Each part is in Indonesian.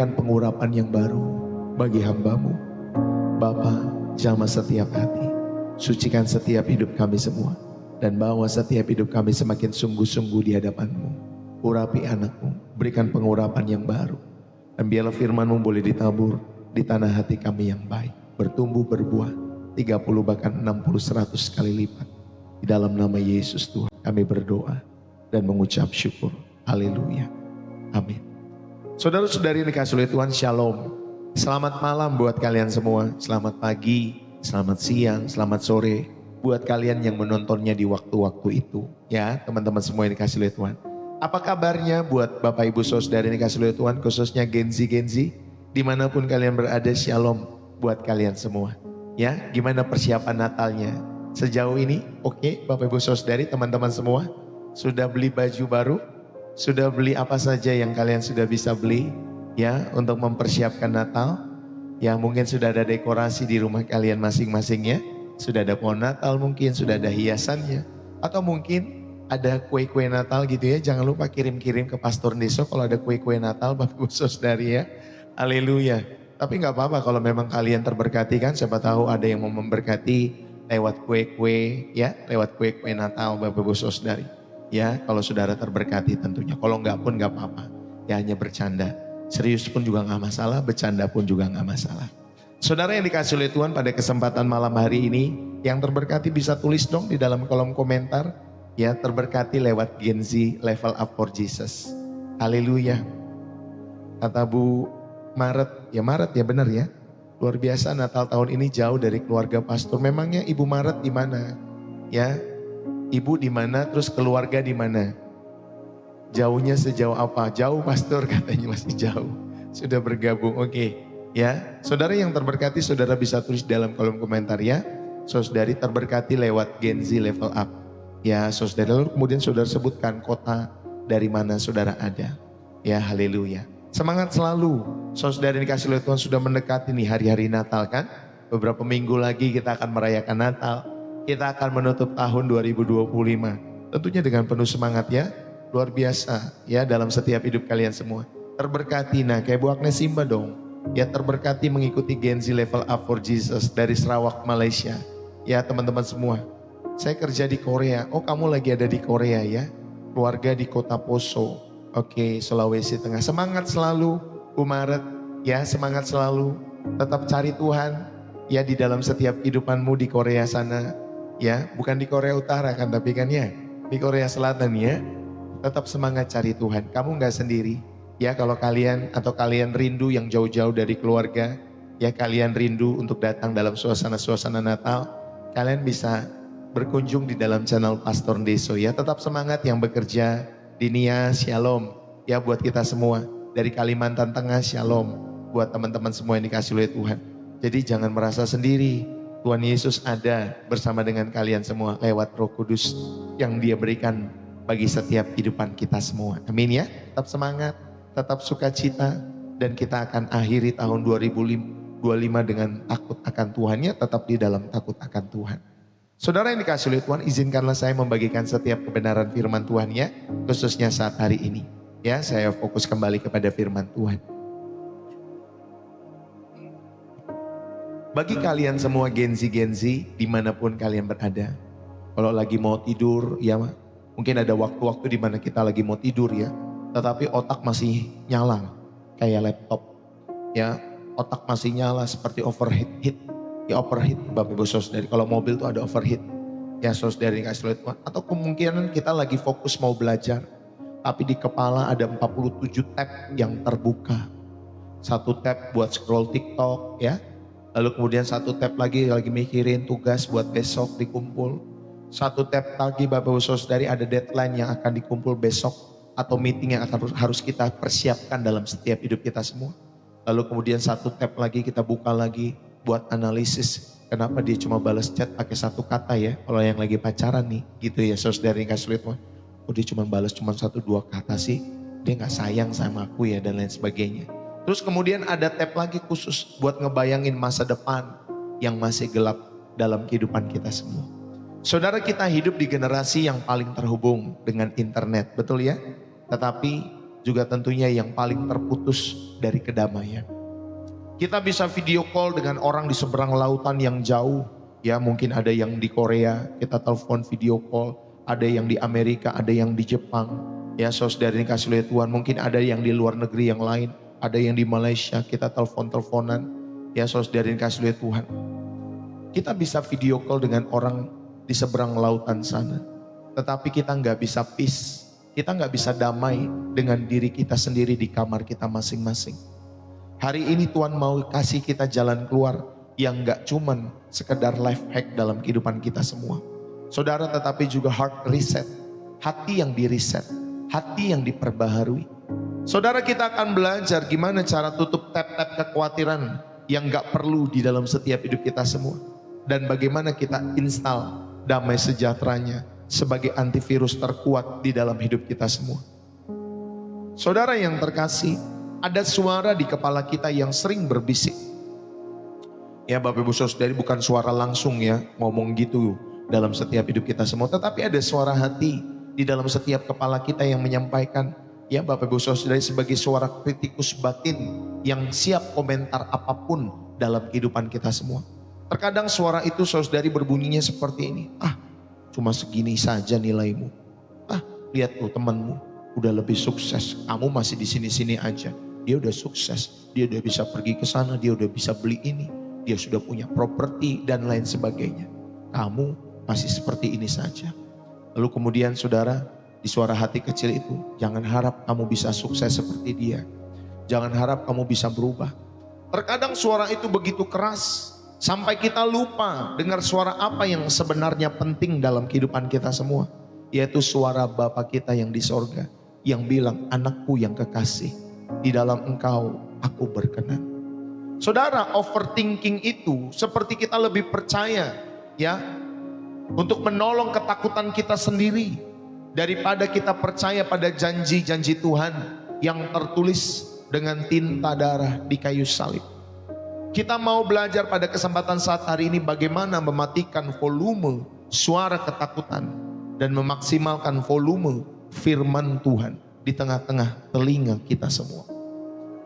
dan pengurapan yang baru bagi hamba-Mu. Bapa, jamah setiap hati, sucikan setiap hidup kami semua, dan bawa setiap hidup kami semakin sungguh-sungguh di hadapan-Mu. Urapi anak-Mu, berikan pengurapan yang baru, dan biarlah firman-Mu boleh ditabur di tanah hati kami yang baik, bertumbuh berbuah 30 bahkan 60 100 kali lipat. Di dalam nama Yesus Tuhan kami berdoa dan mengucap syukur. Haleluya. Amin. Saudara-saudari yang dikasihi oleh Tuhan, Shalom. Selamat malam buat kalian semua. Selamat pagi, selamat siang, selamat sore buat kalian yang menontonnya di waktu-waktu itu. Ya, teman-teman semua yang dikasihi oleh Tuhan. Apa kabarnya buat Bapak Ibu Saudara yang dikasihi oleh Tuhan, khususnya Gen Z, dimanapun kalian berada, Shalom buat kalian semua. Ya, gimana persiapan Natalnya sejauh ini? Oke, Bapak Ibu Saudari, teman-teman semua, sudah beli baju baru? Sudah beli apa saja yang kalian sudah bisa beli ya untuk mempersiapkan Natal? Ya, mungkin sudah ada dekorasi di rumah kalian masing-masing ya. Sudah ada pohon Natal mungkin, sudah ada hiasannya, atau mungkin ada kue-kue Natal gitu ya. Jangan lupa kirim-kirim ke Pastor Deso kalau ada kue-kue Natal Bapak Ibu Saudari ya. Haleluya. Tapi nggak apa-apa kalau memang kalian terberkati kan, siapa tahu ada yang mau memberkati lewat kue-kue ya, lewat kue-kue Natal Bapak Ibu Saudari. Ya, kalau saudara terberkati tentunya. Kalau nggak pun nggak apa-apa. Ya hanya bercanda. Serius pun juga nggak masalah, bercanda pun juga nggak masalah. Saudara yang dikasihi oleh Tuhan, pada kesempatan malam hari ini, yang terberkati bisa tulis dong di dalam kolom komentar. Ya, terberkati lewat Gen Z Level Up for Jesus. Haleluya. Kata Bu Maret ya benar ya. Luar biasa Natal tahun ini jauh dari keluarga pastor. Memangnya Ibu Maret di mana? Ya, Ibu di mana? Terus keluarga di mana? Jauhnya sejauh apa? Jauh pastor katanya, masih jauh. Sudah bergabung, oke. Ya, saudara yang terberkati, saudara bisa tulis dalam kolom komentar ya. Saudari terberkati lewat Gen Z Level Up. Ya, saudara, lalu kemudian saudara sebutkan kota dari mana saudara ada. Ya, haleluya. Semangat selalu. Saudara yang dikasihi oleh Tuhan, sudah mendekati nih hari-hari Natal kan? Beberapa minggu lagi kita akan merayakan Natal. Kita akan menutup tahun 2025. Tentunya dengan penuh semangat ya. Luar biasa ya dalam setiap hidup kalian semua. Terberkati, nah kayak Bu Agnes Simba dong. Ya, terberkati mengikuti Gen Z Level Up for Jesus dari Sarawak, Malaysia. Ya teman-teman semua. Saya kerja di Korea. Oh, kamu lagi ada di Korea ya. Keluarga di Kota Poso. Oke, Sulawesi Tengah. Semangat selalu Bu Maret. Ya, semangat selalu. Tetap cari Tuhan. Ya, di dalam setiap kehidupanmu di Korea sana. Ya, bukan di Korea Utara kan, tapi kan ya. Di Korea Selatan ya. Tetap semangat cari Tuhan. Kamu gak sendiri. Ya, kalau kalian atau kalian rindu yang jauh-jauh dari keluarga. Ya, kalian rindu untuk datang dalam suasana-suasana Natal. Kalian bisa berkunjung di dalam channel Pastor Deso ya. Tetap semangat yang bekerja di Nia, Shalom ya buat kita semua. Dari Kalimantan Tengah, Shalom buat teman-teman semua yang dikasihi oleh Tuhan. Jadi jangan merasa sendiri. Tuhan Yesus ada bersama dengan kalian semua lewat Roh Kudus yang Dia berikan bagi setiap kehidupan kita semua. Amin ya. Tetap semangat, tetap sukacita, dan kita akan akhiri tahun 2025 dengan takut akan Tuhan ya. Tetap di dalam takut akan Tuhan. Saudara yang dikasihi oleh Tuhan, izinkanlah saya membagikan setiap kebenaran firman Tuhan ya, khususnya saat hari ini. Ya, saya fokus kembali kepada firman Tuhan. Bagi kalian semua Gen Z dimanapun kalian berada, kalau lagi mau tidur ya, mungkin ada waktu-waktu di mana kita lagi mau tidur ya, tetapi otak masih nyala kayak laptop ya, otak masih nyala seperti overheat. Ya, overheat Bapak Ibu Saudari, kalau mobil tuh ada overheat ya saudari kasih lihat. Atau kemungkinan kita lagi fokus mau belajar, tapi di kepala ada 47 tab yang terbuka. Satu tab buat scroll TikTok ya, lalu kemudian satu tab lagi mikirin tugas buat besok dikumpul. Satu tab lagi Bapak Ibu Saudari ada deadline yang akan dikumpul besok, atau meeting yang akan harus kita persiapkan dalam setiap hidup kita semua. Lalu kemudian satu tab lagi kita buka lagi buat analisis. Kenapa dia cuma balas chat pakai satu kata ya, kalau yang lagi pacaran nih gitu ya saudari kasih lihat. Oh, dia cuma balas cuma 1-2 kata sih, dia gak sayang sama aku ya, dan lain sebagainya. Terus kemudian ada tab lagi khusus buat ngebayangin masa depan yang masih gelap dalam kehidupan kita semua. Saudara, kita hidup di generasi yang paling terhubung dengan internet, betul ya? Tetapi juga tentunya yang paling terputus dari kedamaian. Kita bisa video call dengan orang di seberang lautan yang jauh. Ya, mungkin ada yang di Korea, kita telepon video call. Ada yang di Amerika, ada yang di Jepang. Ya, saudara ini kasih oleh Tuhan. Mungkin ada yang di luar negeri yang lain. Ada yang di Malaysia, kita telepon-teleponan. Ya, saudara ini kasih oleh Tuhan. Kita bisa video call dengan orang di seberang lautan sana. Tetapi kita nggak bisa peace. Kita nggak bisa damai dengan diri kita sendiri di kamar kita masing-masing. Hari ini Tuhan mau kasih kita jalan keluar yang gak cuman sekedar life hack dalam kehidupan kita semua. Saudara, tetapi juga heart reset. Hati yang di reset. Hati yang diperbaharui. Saudara, kita akan belajar gimana cara tutup tab-tab kekhawatiran yang gak perlu di dalam setiap hidup kita semua. Dan bagaimana kita install damai sejahteranya sebagai antivirus terkuat di dalam hidup kita semua. Saudara yang terkasih, ada suara di kepala kita yang sering berbisik. Ya Bapak Ibu Saudari, bukan suara langsung ya ngomong gitu dalam setiap hidup kita semua. Tetapi ada suara hati di dalam setiap kepala kita yang menyampaikan. Ya Bapak Ibu Saudari, sebagai suara kritikus batin yang siap komentar apapun dalam kehidupan kita semua. Terkadang suara itu saudari berbunyinya seperti ini. Cuma segini saja nilaimu. Lihat tuh temanmu udah lebih sukses. Kamu masih di sini-sini aja. Dia udah sukses, dia udah bisa pergi ke sana, dia udah bisa beli ini, dia sudah punya properti dan lain sebagainya. Kamu masih seperti ini saja. Lalu kemudian saudara, di suara hati kecil itu, jangan harap kamu bisa sukses seperti dia. Jangan harap kamu bisa berubah. Terkadang suara itu begitu keras, sampai kita lupa dengar suara apa yang sebenarnya penting dalam kehidupan kita semua. Yaitu suara Bapa kita yang di sorga, yang bilang, anakku yang kekasih, di dalam engkau aku berkenan. Saudara, overthinking itu seperti kita lebih percaya ya untuk menolong ketakutan kita sendiri daripada kita percaya pada janji-janji Tuhan yang tertulis dengan tinta darah di kayu salib. Kita mau belajar pada kesempatan saat hari ini bagaimana mematikan volume suara ketakutan dan memaksimalkan volume firman Tuhan di tengah-tengah telinga kita semua.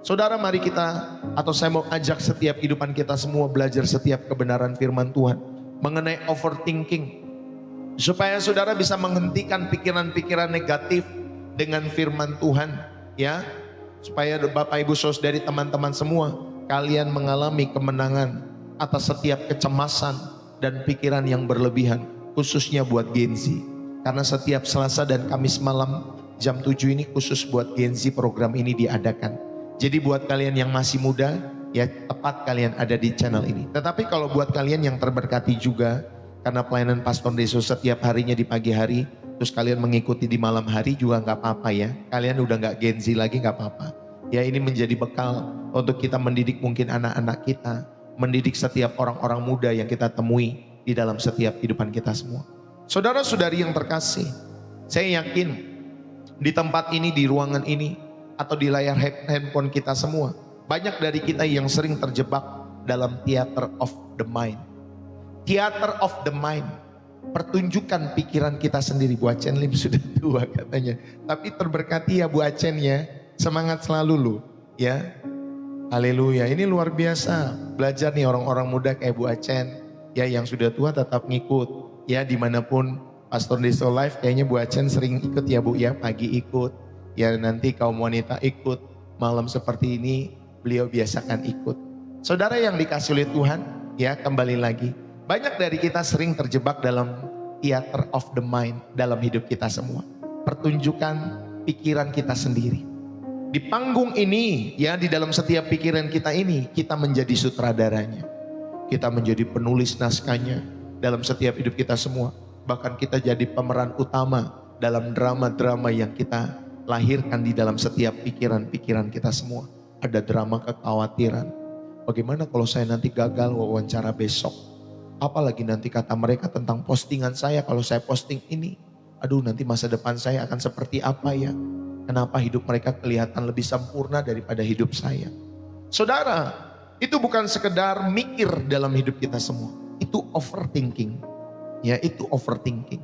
Saudara, mari kita, atau saya mau ajak setiap kehidupan kita semua belajar setiap kebenaran firman Tuhan mengenai overthinking, supaya saudara bisa menghentikan pikiran-pikiran negatif dengan firman Tuhan, ya, supaya Bapak Ibu Saudari, teman-teman semua, kalian mengalami kemenangan atas setiap kecemasan dan pikiran yang berlebihan, khususnya buat Gen Z. Karena setiap Selasa dan Kamis malam jam 7 ini khusus buat Gen Z program ini diadakan. Jadi buat kalian yang masih muda, ya tepat kalian ada di channel ini. Tetapi kalau buat kalian yang terberkati juga, karena pelayanan Pastor Deso setiap harinya di pagi hari, terus kalian mengikuti di malam hari juga nggak apa-apa ya. Kalian udah nggak Gen Z lagi, nggak apa-apa. Ya, ini menjadi bekal untuk kita mendidik mungkin anak-anak kita, mendidik setiap orang-orang muda yang kita temui di dalam setiap kehidupan kita semua. Saudara-saudari yang terkasih, saya yakin di tempat ini, di ruangan ini, atau di layar handphone kita semua, banyak dari kita yang sering terjebak dalam theater of the mind. Theater of the mind, pertunjukan pikiran kita sendiri. Bu Acen Lim sudah tua katanya, tapi terberkati ya Bu Acen ya, semangat selalu lu ya. Haleluya, ini luar biasa belajar nih orang-orang muda kayak Bu Acen ya, yang sudah tua tetap ngikut ya, dimanapun Pastor Deso live kayaknya Bu Acen sering ikut ya Bu ya, pagi ikut ya, nanti kaum wanita ikut, malam seperti ini beliau biasakan ikut. Saudara yang dikasih oleh Tuhan ya, kembali lagi, banyak dari kita sering terjebak dalam theater of the mind dalam hidup kita semua. Pertunjukan pikiran kita sendiri. Di panggung ini ya, di dalam setiap pikiran kita ini, kita menjadi sutradaranya. Kita menjadi penulis naskahnya dalam setiap hidup kita semua. Bahkan kita jadi pemeran utama dalam drama-drama yang kita lahirkan di dalam setiap pikiran-pikiran kita semua. Ada drama kekhawatiran. Bagaimana kalau saya nanti gagal wawancara besok? Apalagi nanti kata mereka tentang postingan saya kalau saya posting ini. Aduh, nanti masa depan saya akan seperti apa ya? Kenapa hidup mereka kelihatan lebih sempurna daripada hidup saya? Saudara, itu bukan sekedar mikir dalam hidup kita semua. Itu overthinking. Ya, itu overthinking.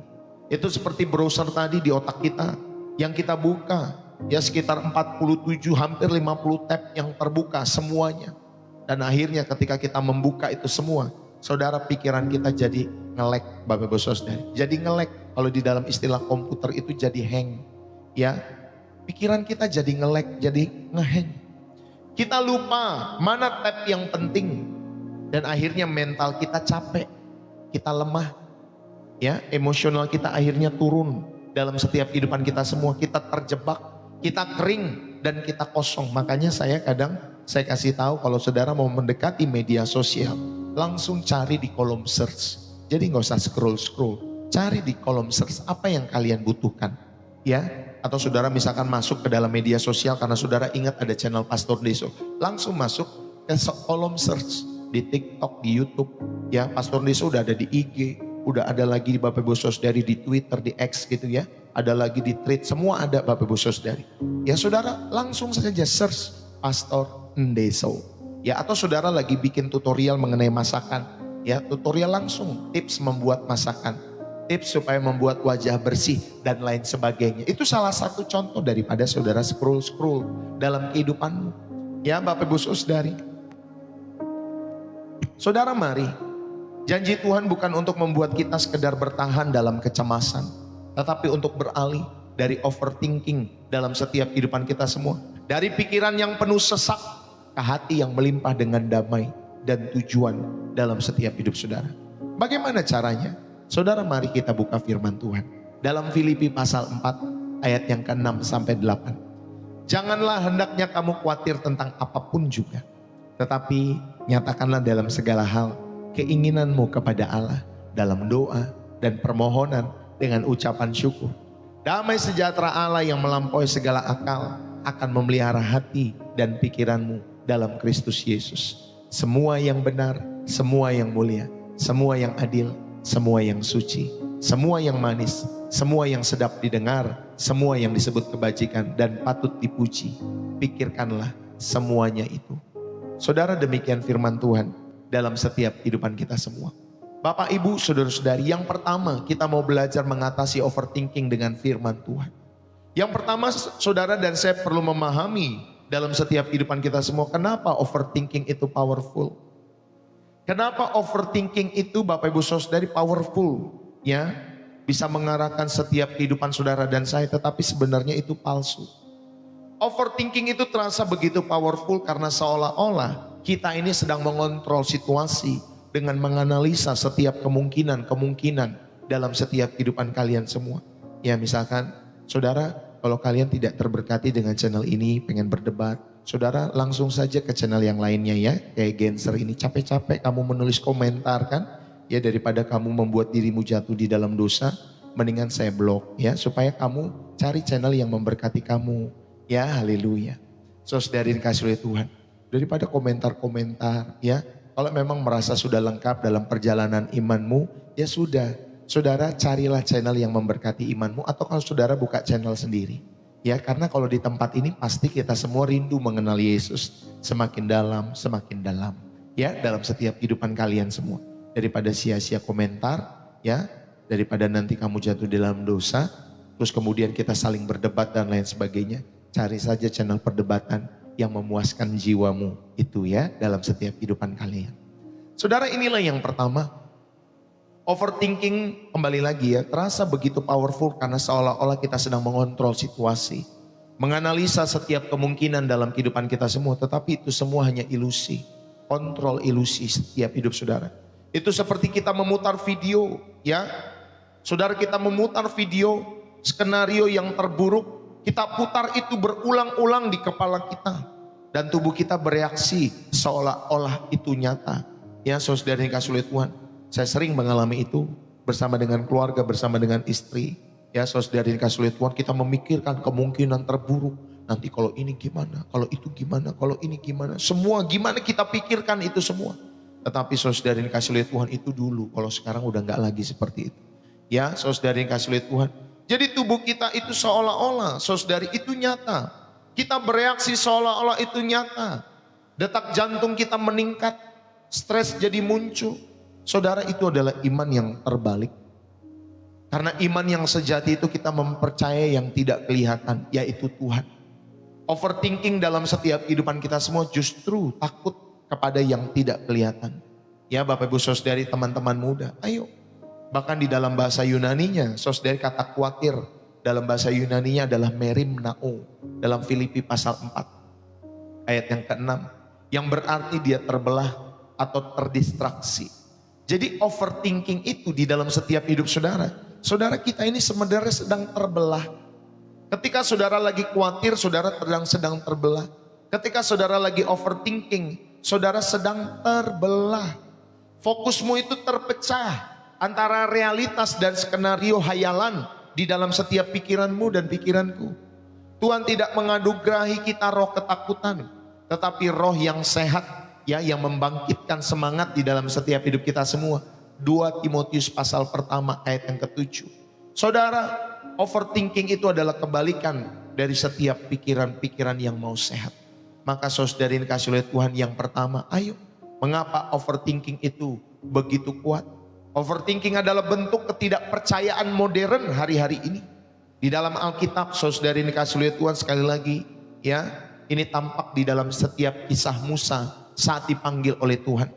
Itu seperti browser tadi di otak kita yang kita buka. ya sekitar 47 hampir 50 tab yang terbuka semuanya. Dan akhirnya ketika kita membuka itu semua, saudara, pikiran kita jadi ngelek, Bapak Ibu Saudara. Jadi ngelek, kalau di dalam istilah komputer itu jadi hang. Ya, pikiran kita jadi ngelek, jadi ngehang. Kita lupa mana tab yang penting. Dan akhirnya mental kita capek, kita lemah. Ya, emosional kita akhirnya turun dalam setiap kehidupan kita semua. Kita terjebak, kita kering, dan kita kosong. Makanya saya kasih tahu kalau saudara mau mendekati media sosial, langsung cari di kolom search. Jadi nggak usah scroll, cari di kolom search apa yang kalian butuhkan, ya. Atau saudara misalkan masuk ke dalam media sosial karena saudara ingat ada channel Pastor Deso, langsung masuk ke kolom search di TikTok, di YouTube, ya. Pastor Deso udah ada di IG, udah ada lagi di Bapak Ibu Saudari di Twitter, di X gitu ya. Ada lagi di Thread, semua ada Bapak Ibu Saudari. Ya saudara langsung saja search Pastor Ndeso. Ya, atau saudara lagi bikin tutorial mengenai masakan, ya, tutorial langsung tips membuat masakan, tips supaya membuat wajah bersih dan lain sebagainya. Itu salah satu contoh daripada saudara scroll dalam kehidupanmu. Ya Bapak Ibu Saudari. Saudara, mari, janji Tuhan bukan untuk membuat kita sekedar bertahan dalam kecemasan, tetapi untuk beralih dari overthinking dalam setiap kehidupan kita semua. Dari pikiran yang penuh sesak ke hati yang melimpah dengan damai dan tujuan dalam setiap hidup saudara. Bagaimana caranya? Saudara, mari kita buka firman Tuhan. Dalam Filipi pasal 4 ayat yang ke-6 sampai 8. Janganlah hendaknya kamu khawatir tentang apapun juga, tetapi nyatakanlah dalam segala hal keinginanmu kepada Allah dalam doa dan permohonan dengan ucapan syukur. Damai sejahtera Allah yang melampaui segala akal akan memelihara hati dan pikiranmu dalam Kristus Yesus. Semua yang benar, semua yang mulia, semua yang adil, semua yang suci, semua yang manis, semua yang sedap didengar, semua yang disebut kebajikan dan patut dipuji, pikirkanlah semuanya itu. Saudara, demikian firman Tuhan dalam setiap kehidupan kita semua. Bapak, Ibu, saudara-saudari, yang pertama kita mau belajar mengatasi overthinking dengan firman Tuhan. Yang pertama, saudara dan saya perlu memahami dalam setiap kehidupan kita semua, kenapa overthinking itu powerful. Kenapa overthinking itu, Bapak Ibu Saudari, powerful, ya, bisa mengarahkan setiap kehidupan saudara dan saya, tetapi sebenarnya itu palsu. Overthinking itu terasa begitu powerful karena seolah-olah kita ini sedang mengontrol situasi dengan menganalisa setiap kemungkinan dalam setiap kehidupan kalian semua. Ya, misalkan saudara, kalau kalian tidak terberkati dengan channel ini, pengen berdebat, saudara langsung saja ke channel yang lainnya ya. Kayak Genser ini, capek-capek kamu menulis komentar kan, ya, daripada kamu membuat dirimu jatuh di dalam dosa, mendingan saya blok ya, supaya kamu cari channel yang memberkati kamu. Ya, haleluya. Saudari dikasih oleh Tuhan, daripada komentar-komentar ya, kalau memang merasa sudah lengkap dalam perjalanan imanmu, ya sudah, saudara carilah channel yang memberkati imanmu, atau kalau saudara buka channel sendiri. Ya, karena kalau di tempat ini pasti kita semua rindu mengenal Yesus semakin dalam ya, dalam setiap kehidupan kalian semua. Daripada sia-sia komentar ya, daripada nanti kamu jatuh dalam dosa, terus kemudian kita saling berdebat dan lain sebagainya. Cari saja channel perdebatan yang memuaskan jiwamu itu ya, dalam setiap kehidupan kalian. Saudara, inilah yang pertama. Overthinking, kembali lagi ya, terasa begitu powerful karena seolah-olah kita sedang mengontrol situasi, menganalisa setiap kemungkinan dalam kehidupan kita semua, tetapi itu semua hanya ilusi. Kontrol ilusi setiap hidup saudara. Itu seperti kita memutar video ya. Saudara, kita memutar video skenario yang terburuk, kita putar itu berulang-ulang di kepala kita, dan tubuh kita bereaksi seolah-olah itu nyata. Ya, saudara yang dikasih oleh Tuhan, saya sering mengalami itu bersama dengan keluarga, bersama dengan istri. Ya, saudara yang dikasih oleh Tuhan, kita memikirkan kemungkinan terburuk. Nanti kalau ini gimana, kalau itu gimana, kalau ini gimana. Semua gimana kita pikirkan itu semua. Tetapi saudara yang dikasih oleh Tuhan, itu dulu, kalau sekarang udah gak lagi seperti itu. Ya, saudara yang dikasih oleh Tuhan. Jadi tubuh kita itu seolah-olah, saudari, itu nyata. Kita bereaksi seolah-olah itu nyata. Detak jantung kita meningkat, stres jadi muncul. Saudara, itu adalah iman yang terbalik. Karena iman yang sejati itu kita mempercayai yang tidak kelihatan, yaitu Tuhan. Overthinking dalam setiap kehidupan kita semua justru takut kepada yang tidak kelihatan. Ya Bapak Ibu Saudari, teman-teman muda, ayo. Bahkan di dalam bahasa Yunaninya, saudari, kata khawatir dalam bahasa Yunaninya adalah merimnao. Dalam Filipi pasal 4 ayat yang ke-6, yang berarti dia terbelah atau terdistraksi. Jadi overthinking itu di dalam setiap hidup saudara. Saudara, kita ini sebenarnya sedang terbelah. Ketika saudara lagi khawatir, saudara sedang terbelah. Ketika saudara lagi overthinking, saudara sedang terbelah. Fokusmu itu terpecah antara realitas dan skenario hayalan di dalam setiap pikiranmu dan pikiranku. Tuhan tidak menganugerahi kita roh ketakutan, tetapi roh yang sehat, ya, yang membangkitkan semangat di dalam setiap hidup kita semua. 2 Timotius pasal pertama ayat yang ke-7. Saudara, overthinking itu adalah kebalikan dari setiap pikiran-pikiran yang mau sehat. Maka saudari dikasih oleh Tuhan, yang pertama, ayo. Mengapa overthinking itu begitu kuat? Overthinking adalah bentuk ketidakpercayaan modern hari-hari ini. Di dalam Alkitab, saudari dikasih oleh Tuhan, sekali lagi, ya, ini tampak di dalam setiap kisah Musa saat dipanggil oleh Tuhan.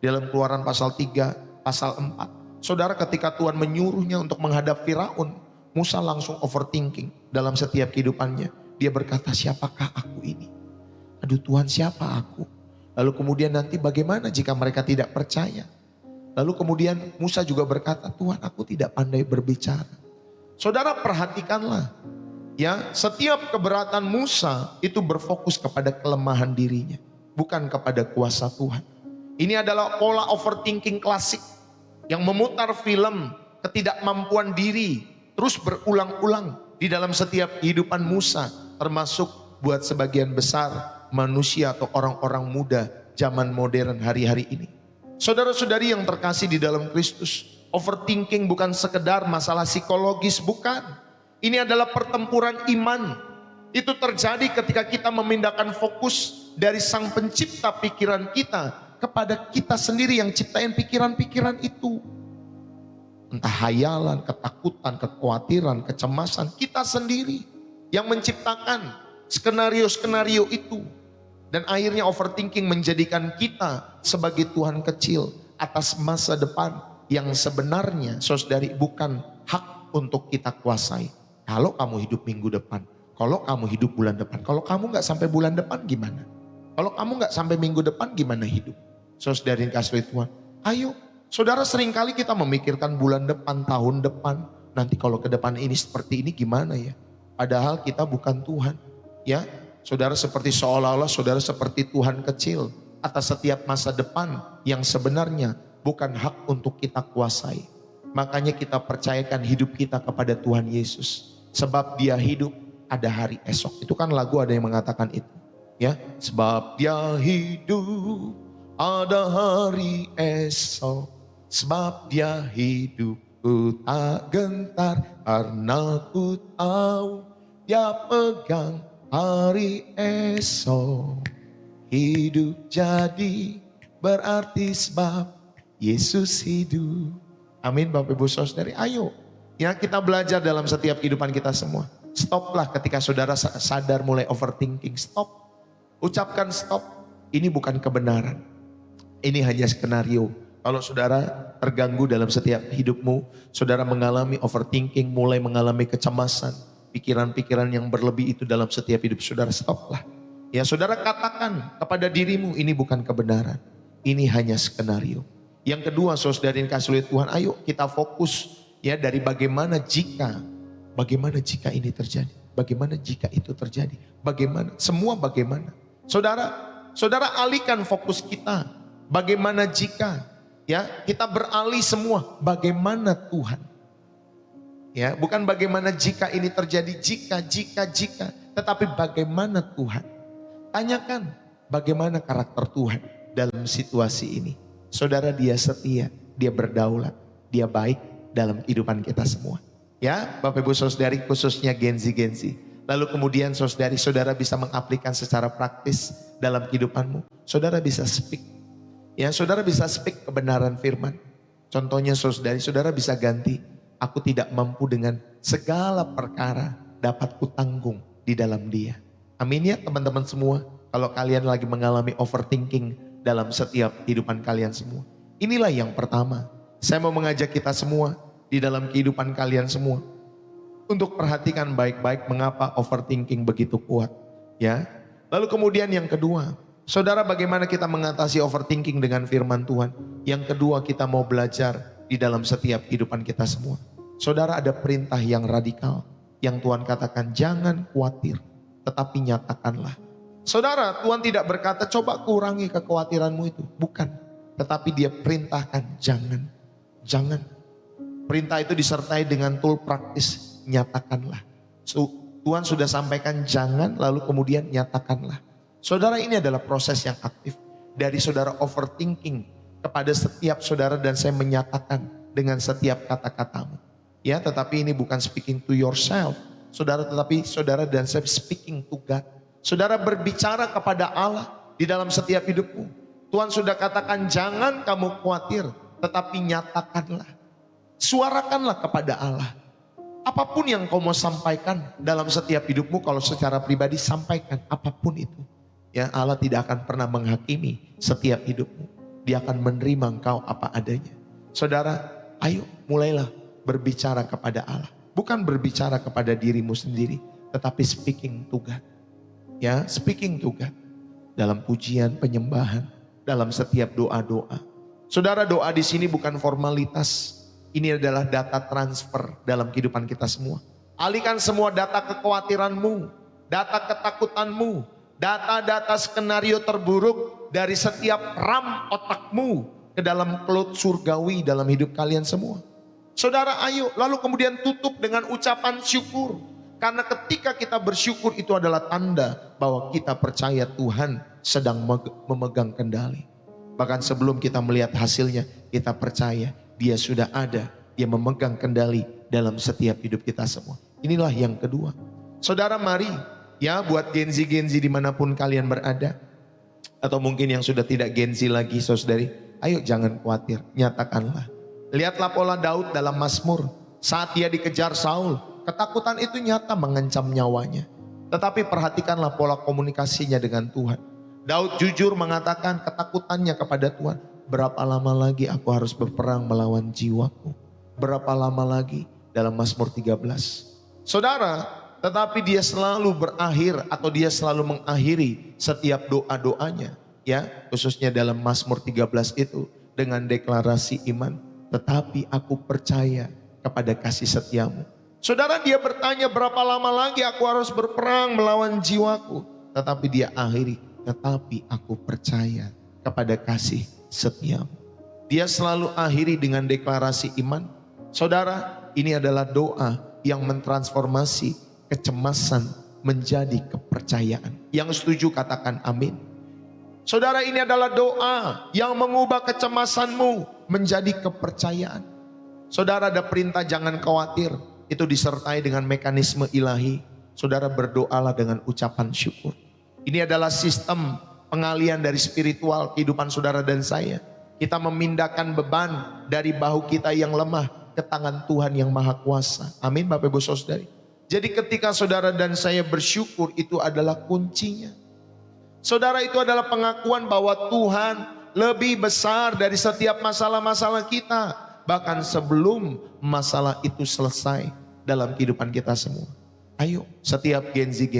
Dalam Keluaran pasal 3, pasal 4. Saudara, ketika Tuhan menyuruhnya untuk menghadap Firaun, Musa langsung overthinking dalam setiap kehidupannya. Dia berkata, siapakah aku ini? Aduh Tuhan, siapa aku? Lalu kemudian nanti bagaimana jika mereka tidak percaya? Lalu kemudian Musa juga berkata, Tuhan, aku tidak pandai berbicara. Saudara, perhatikanlah, ya, setiap keberatan Musa itu berfokus kepada kelemahan dirinya, bukan kepada kuasa Tuhan. Ini adalah pola overthinking klasik yang memutar film ketidakmampuan diri terus berulang-ulang di dalam setiap kehidupan Musa, termasuk buat sebagian besar manusia atau orang-orang muda zaman modern hari-hari ini. Saudara-saudari yang terkasih di dalam Kristus, overthinking bukan sekedar masalah psikologis, bukan. Ini adalah pertempuran iman. Itu terjadi ketika kita memindahkan fokus dari Sang Pencipta pikiran kita kepada kita sendiri yang ciptain pikiran-pikiran itu. Entah hayalan, ketakutan, kekhawatiran, kecemasan, kita sendiri yang menciptakan skenario-skenario itu. Dan akhirnya overthinking menjadikan kita sebagai Tuhan kecil atas masa depan yang sebenarnya, saudari, bukan hak untuk kita kuasai. Kalau kamu hidup minggu depan, kalau kamu hidup bulan depan, kalau kamu gak sampai bulan depan gimana? Kalau kamu gak sampai minggu depan gimana hidup? Saudari kasih Tuhan, ayo. Saudara, seringkali kita memikirkan bulan depan, tahun depan, nanti kalau ke depan ini seperti ini gimana ya? Padahal kita bukan Tuhan, ya. Saudara, seperti seolah-olah saudara seperti Tuhan kecil atas setiap masa depan yang sebenarnya bukan hak untuk kita kuasai. Makanya kita percayakan hidup kita kepada Tuhan Yesus. Sebab dia hidup, ada hari esok. Itu kan lagu ada yang mengatakan itu, ya. Sebab dia hidup, ada hari esok. Sebab dia hidup, ku tak gentar karena ku tahu dia pegang hari esok. Hidup jadi berarti sebab Yesus hidup. Amin Bapak Ibu Saudari, ayo. Ya, kita belajar dalam setiap kehidupan kita semua. Stoplah ketika saudara sadar mulai overthinking, stop. Ucapkan stop. Ini bukan kebenaran. Ini hanya skenario. Kalau saudara terganggu dalam setiap hidupmu, saudara mengalami overthinking, mulai mengalami kecemasan, pikiran-pikiran yang berlebih itu dalam setiap hidup saudara, stoplah. Ya, saudara katakan kepada dirimu, ini bukan kebenaran. Ini hanya skenario. Yang kedua, saudara yang kasih oleh Tuhan, ayo kita fokus, ya, dari bagaimana jika ini terjadi. Bagaimana jika itu terjadi? Bagaimana? Semua bagaimana? Saudara alihkan fokus kita. Bagaimana jika? Ya, kita beralih semua bagaimana Tuhan. Ya, bukan bagaimana jika ini terjadi, jika, tetapi bagaimana Tuhan. Tanyakan bagaimana karakter Tuhan dalam situasi ini. Saudara, dia setia, dia berdaulat, dia baik dalam kehidupan kita semua. Ya, Bapak Ibu Saudari, khususnya Gen Z. Lalu kemudian saudara bisa mengaplikasikan secara praktis dalam kehidupanmu. Saudara bisa speak. Ya, saudara bisa speak kebenaran firman. Contohnya saudara bisa ganti aku tidak mampu dengan segala perkara dapat kutanggung di dalam Dia. Amin ya teman-teman semua. Kalau kalian lagi mengalami overthinking dalam setiap kehidupan kalian semua. Inilah yang pertama. Saya mau mengajak kita semua di dalam kehidupan kalian semua. Untuk perhatikan baik-baik mengapa overthinking begitu kuat. Ya. Lalu kemudian yang kedua. Saudara, bagaimana kita mengatasi overthinking dengan firman Tuhan. Yang kedua, kita mau belajar di dalam setiap kehidupan kita semua. Saudara, ada perintah yang radikal. Yang Tuhan katakan, jangan khawatir, tetapi nyatakanlah. Saudara, Tuhan tidak berkata, coba kurangi kekhawatiranmu itu. Bukan. Tetapi Dia perintahkan, jangan. Jangan. Perintah itu disertai dengan tool praktis, nyatakanlah. Tuhan sudah sampaikan jangan, lalu kemudian nyatakanlah. Saudara, ini adalah proses yang aktif. Dari saudara overthinking kepada setiap saudara dan saya menyatakan dengan setiap kata-katamu. Ya, tetapi ini bukan speaking to yourself. Saudara, tetapi saudara dan saya speaking to God. Saudara berbicara kepada Allah di dalam setiap hidupmu. Tuhan sudah katakan jangan kamu khawatir, tetapi nyatakanlah. Suarakanlah kepada Allah. Apapun yang kau mau sampaikan dalam setiap hidupmu, kalau secara pribadi sampaikan apapun itu. Ya, Allah tidak akan pernah menghakimi setiap hidupmu. Dia akan menerima engkau apa adanya. Saudara, ayo mulailah berbicara kepada Allah. Bukan berbicara kepada dirimu sendiri, tetapi speaking to God. Ya, speaking to God. Dalam pujian, penyembahan, dalam setiap doa-doa. Saudara, doa di sini bukan formalitas. Ini adalah data transfer dalam kehidupan kita semua. Alihkan semua data kekhawatiranmu, data ketakutanmu, data-data skenario terburuk dari setiap RAM otakmu ke dalam cloud surgawi dalam hidup kalian semua. Saudara, ayo lalu kemudian tutup dengan ucapan syukur. Karena ketika kita bersyukur itu adalah tanda bahwa kita percaya Tuhan sedang memegang kendali. Bahkan sebelum kita melihat hasilnya, kita percaya Dia sudah ada, Dia memegang kendali dalam setiap hidup kita semua. Inilah yang kedua. Saudara, mari ya buat Gen-Z dimanapun kalian berada. Atau mungkin yang sudah tidak Gen-Z lagi, saudari. Ayo jangan khawatir, nyatakanlah. Lihatlah pola Daud dalam Mazmur. Saat dia dikejar Saul, ketakutan itu nyata mengancam nyawanya. Tetapi perhatikanlah pola komunikasinya dengan Tuhan. Daud jujur mengatakan ketakutannya kepada Tuhan. Berapa lama lagi aku harus berperang melawan jiwaku? Berapa lama lagi dalam Mazmur 13? Saudara, tetapi dia selalu berakhir atau dia selalu mengakhiri setiap doa-doanya. Ya, khususnya dalam Mazmur 13 itu dengan deklarasi iman. Tetapi aku percaya kepada kasih setiamu. Saudara, dia bertanya berapa lama lagi aku harus berperang melawan jiwaku. Tetapi dia akhiri, tetapi aku percaya kepada kasih setiamu. Dia selalu akhiri dengan deklarasi iman. Saudara, ini adalah doa yang mentransformasi kecemasan menjadi kepercayaan. Yang setuju katakan amin. Saudara, ini adalah doa yang mengubah kecemasanmu menjadi kepercayaan. Saudara, ada perintah jangan khawatir. Itu disertai dengan mekanisme ilahi. Saudara, berdoalah dengan ucapan syukur. Ini adalah sistem pengalian dari spiritual kehidupan saudara dan saya. Kita memindahkan beban dari bahu kita yang lemah ke tangan Tuhan yang maha kuasa. Amin Bapak Ibu Saudari. Jadi ketika saudara dan saya bersyukur, itu adalah kuncinya. Saudara, itu adalah pengakuan bahwa Tuhan lebih besar dari setiap masalah-masalah kita. Bahkan sebelum masalah itu selesai dalam kehidupan kita semua. Ayo setiap Gen-Z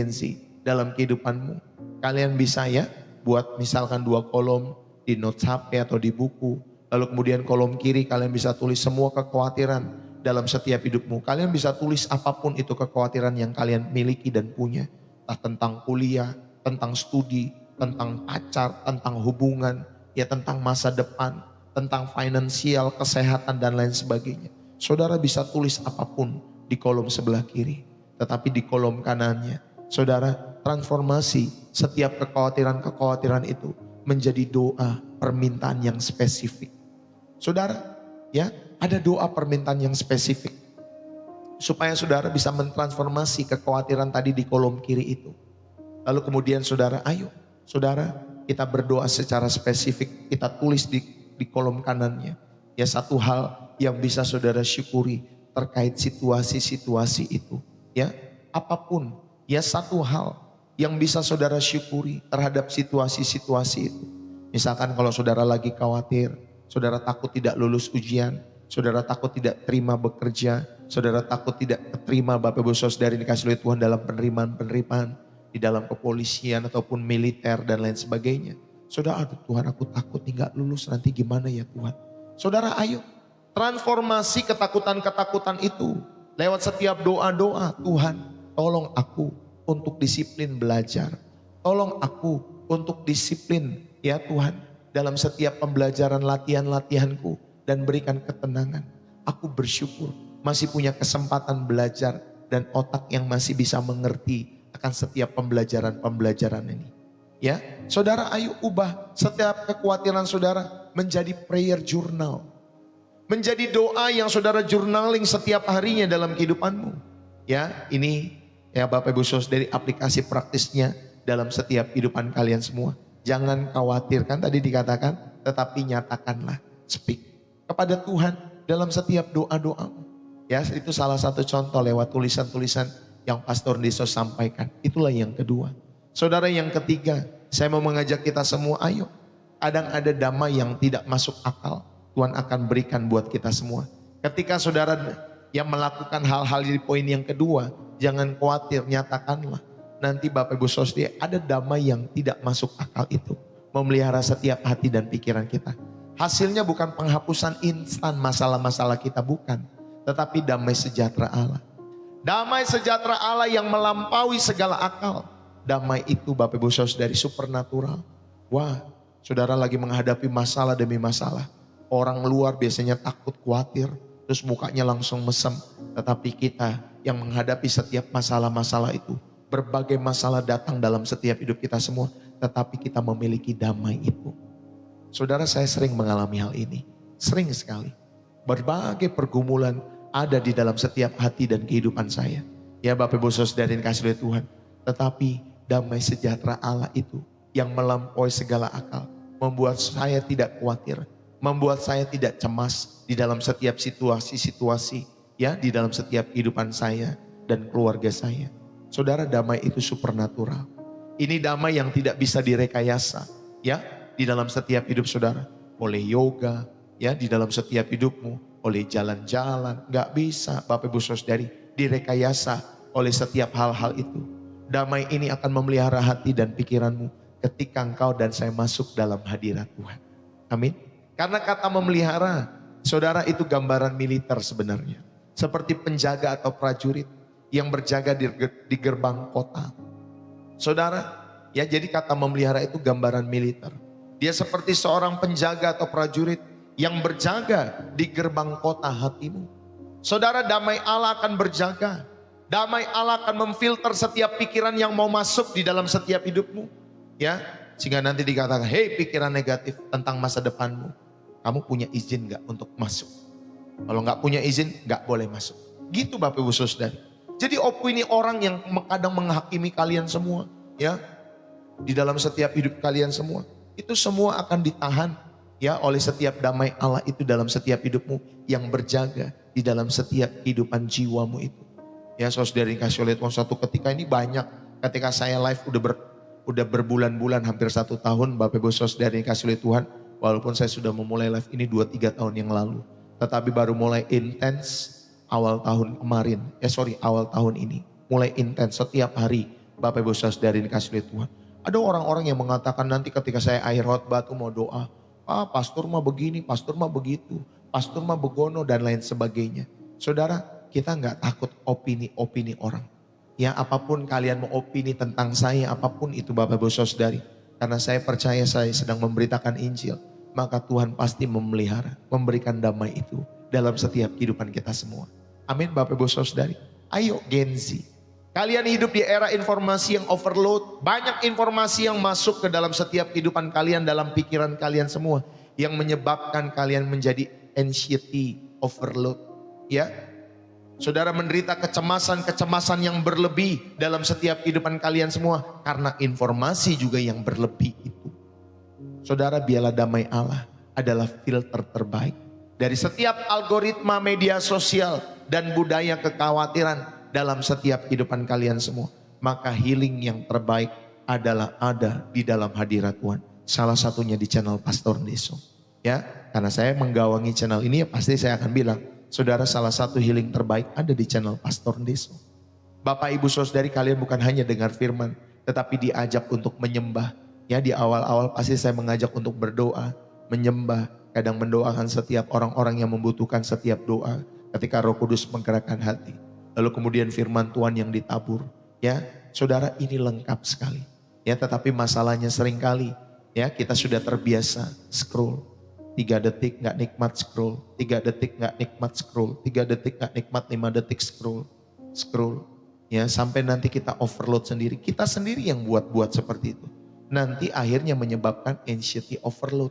dalam kehidupanmu. Kalian bisa ya buat misalkan 2 kolom di notes HP atau di buku. Lalu kemudian kolom kiri kalian bisa tulis semua kekhawatiran dalam setiap hidupmu. Kalian bisa tulis apapun itu kekhawatiran yang kalian miliki dan punya. Entah tentang kuliah, tentang studi, tentang pacar, tentang hubungan, ya tentang masa depan, tentang finansial, kesehatan dan lain sebagainya. Saudara bisa tulis apapun di kolom sebelah kiri. Tetapi di kolom kanannya, saudara transformasi setiap kekhawatiran-kekhawatiran itu menjadi doa permintaan yang spesifik. Saudara, ya ada doa permintaan yang spesifik. Supaya saudara bisa mentransformasi kekhawatiran tadi di kolom kiri itu. Lalu kemudian saudara, ayo saudara kita berdoa secara spesifik. Kita tulis di kolom kanannya. Ya satu hal yang bisa saudara syukuri terkait situasi-situasi itu. Ya, apapun, ya satu hal yang bisa saudara syukuri terhadap situasi-situasi itu. Misalkan kalau saudara lagi khawatir, saudara takut tidak lulus ujian, saudara takut tidak terima bekerja, saudara takut tidak terima Bapak Ibu Saudara dikasih oleh Tuhan dalam penerimaan di dalam kepolisian ataupun militer dan lain sebagainya. Saudara, aduh Tuhan aku takut nih gak lulus, nanti gimana ya Tuhan. Saudara ayo transformasi ketakutan-ketakutan itu lewat setiap doa-doa. Tuhan tolong aku untuk disiplin belajar. Tolong aku untuk disiplin ya Tuhan dalam setiap pembelajaran latihan-latihanku. Dan berikan ketenangan. Aku bersyukur masih punya kesempatan belajar dan otak yang masih bisa mengerti akan setiap pembelajaran ini. Ya, saudara ayo ubah setiap kekhawatiran saudara menjadi prayer journal. Menjadi doa yang saudara journaling setiap harinya dalam kehidupanmu. Ya, ini ya Bapak Ibu Saudara dari aplikasi praktisnya dalam setiap kehidupan kalian semua. Jangan khawatirkan tadi dikatakan, tetapi nyatakanlah, speak kepada Tuhan dalam setiap doa-doa. Ya, itu salah satu contoh lewat tulisan-tulisan yang Pastor Deso sampaikan. Itulah yang kedua. Saudara, yang ketiga, saya mau mengajak kita semua, ayo. Kadang ada damai yang tidak masuk akal, Tuhan akan berikan buat kita semua. Ketika saudara yang melakukan hal-hal di poin yang kedua, jangan khawatir, nyatakanlah. Nanti Bapak Ibu Saudara ada damai yang tidak masuk akal itu memelihara setiap hati dan pikiran kita. Hasilnya bukan penghapusan instan masalah-masalah kita, bukan. Tetapi damai sejahtera Allah. Damai sejahtera Allah yang melampaui segala akal. Damai itu Bapak Ibu Saudara dari supernatural. Wah, saudara lagi menghadapi masalah demi masalah. Orang luar biasanya takut, khawatir, terus mukanya langsung mesem. Tetapi kita yang menghadapi setiap masalah-masalah itu. Berbagai masalah datang dalam setiap hidup kita semua. Tetapi kita memiliki damai itu. Saudara, saya sering mengalami hal ini. Sering sekali. Berbagai pergumulan ada di dalam setiap hati dan kehidupan saya. Ya Bapak Ibu Saudara yang kasih oleh Tuhan. Tetapi damai sejahtera Allah itu yang melampaui segala akal. Membuat saya tidak khawatir. Membuat saya tidak cemas di dalam setiap situasi-situasi. Ya, di dalam setiap kehidupan saya dan keluarga saya. Saudara, damai itu supernatural. Ini damai yang tidak bisa direkayasa. Ya, di dalam setiap hidup saudara, oleh yoga, ya di dalam setiap hidupmu, oleh jalan-jalan, gak bisa Bapak Ibu Saudari direkayasa oleh setiap hal-hal itu. Damai ini akan memelihara hati dan pikiranmu ketika engkau dan saya masuk dalam hadirat Tuhan. Amin. Karena kata memelihara, saudara, itu gambaran militer sebenarnya. Seperti penjaga atau prajurit yang berjaga di gerbang kota. Saudara, ya jadi kata memelihara itu gambaran militer. Dia seperti seorang penjaga atau prajurit yang berjaga di gerbang kota hatimu. Saudara, damai Allah akan berjaga. Damai Allah akan memfilter setiap pikiran yang mau masuk di dalam setiap hidupmu. Ya, sehingga nanti dikatakan, hei pikiran negatif tentang masa depanmu. Kamu punya izin gak untuk masuk? Kalau gak punya izin, gak boleh masuk. Gitu Bapak Ibu Saudara. Jadi opini orang yang kadang menghakimi kalian semua. Ya, di dalam setiap hidup kalian semua. Itu semua akan ditahan ya oleh setiap damai Allah itu dalam setiap hidupmu yang berjaga di dalam setiap kehidupan jiwamu itu. Ya, saudara dikasih oleh Tuhan, suatu ketika ini banyak ketika saya live udah berbulan-bulan, hampir 1 tahun Bapak Ibu Saudara dikasih oleh Tuhan, walaupun saya sudah memulai live ini 2-3 tahun yang lalu, tetapi baru mulai intens awal tahun kemarin. Awal tahun ini mulai intens setiap hari Bapak Ibu Saudara dikasih oleh Tuhan. Ada orang-orang yang mengatakan nanti ketika saya akhir khotbah tuh mau doa, pastor mah begini, pastor mah begitu, pastor mah begono dan lain sebagainya. Saudara, kita nggak takut opini-opini orang. Ya, apapun kalian mau opini tentang saya, apapun itu Bapak Ibu Saudari, karena saya percaya saya sedang memberitakan Injil, maka Tuhan pasti memelihara, memberikan damai itu dalam setiap kehidupan kita semua. Amin Bapak Ibu Saudari. Ayo Gen Z. Kalian hidup di era informasi yang overload. Banyak informasi yang masuk ke dalam setiap kehidupan kalian, dalam pikiran kalian semua. Yang menyebabkan kalian menjadi anxiety overload. Ya, saudara menderita kecemasan-kecemasan yang berlebih dalam setiap kehidupan kalian semua. Karena informasi juga yang berlebih itu. Saudara, biarlah damai Allah adalah filter terbaik. Dari setiap algoritma media sosial dan budaya kekhawatiran dalam setiap kehidupan kalian semua. Maka healing yang terbaik adalah ada di dalam hadirat Tuhan. Salah satunya di channel Pastor Deso. Ya, karena saya menggawangi channel ini, ya pasti saya akan bilang, saudara, salah satu healing terbaik ada di channel Pastor Deso. Bapak Ibu Saudari, kalian bukan hanya dengar firman, tetapi diajak untuk menyembah. Ya, di awal-awal pasti saya mengajak untuk berdoa, menyembah, kadang mendoakan setiap orang-orang yang membutuhkan setiap doa ketika Roh Kudus menggerakkan hati. Lalu kemudian firman Tuhan yang ditabur. Ya, saudara, ini lengkap sekali. Ya, tetapi masalahnya seringkali ya kita sudah terbiasa scroll. 3 detik gak nikmat scroll, 3 detik gak nikmat scroll, 3 detik gak nikmat, 5 detik scroll. Ya, sampai nanti kita overload sendiri. Kita sendiri yang buat seperti itu. Nanti akhirnya menyebabkan anxiety overload.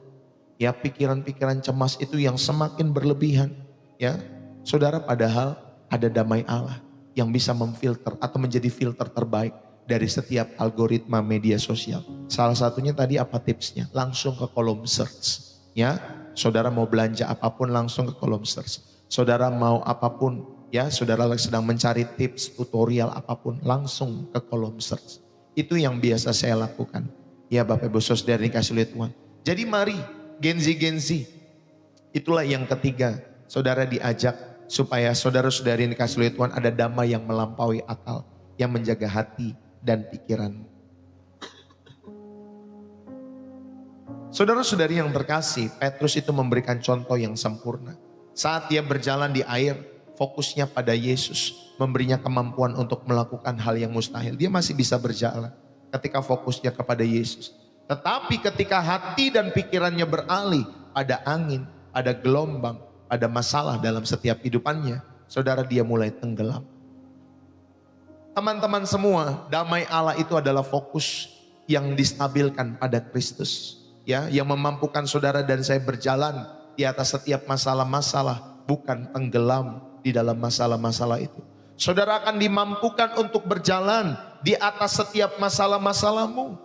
Ya, pikiran-pikiran cemas itu yang semakin berlebihan. Ya, saudara, padahal ada damai Allah yang bisa memfilter atau menjadi filter terbaik dari setiap algoritma media sosial. Salah satunya tadi apa tipsnya? Langsung ke kolom search. Ya, saudara mau belanja apapun langsung ke kolom search. Saudara mau apapun, ya, saudara sedang mencari tips, tutorial apapun, langsung ke kolom search. Itu yang biasa saya lakukan. Ya, Bapak Ibu Saudara dikasih oleh Tuhan. Jadi mari Gen Z, itulah yang ketiga. Saudara diajak supaya saudara-saudari yang dikasih oleh Tuhan ada damai yang melampaui akal, yang menjaga hati dan pikiran. Saudara-saudari yang terkasih, Petrus itu memberikan contoh yang sempurna. Saat dia berjalan di air, fokusnya pada Yesus, memberinya kemampuan untuk melakukan hal yang mustahil. Dia masih bisa berjalan ketika fokusnya kepada Yesus. Tetapi ketika hati dan pikirannya beralih pada angin, pada gelombang, pada masalah dalam setiap hidupannya, saudara, dia mulai tenggelam. Teman-teman semua, damai Allah itu adalah fokus yang distabilkan pada Kristus. Ya, yang memampukan saudara dan saya berjalan di atas setiap masalah-masalah, bukan tenggelam di dalam masalah-masalah itu. Saudara akan dimampukan untuk berjalan di atas setiap masalah-masalahmu.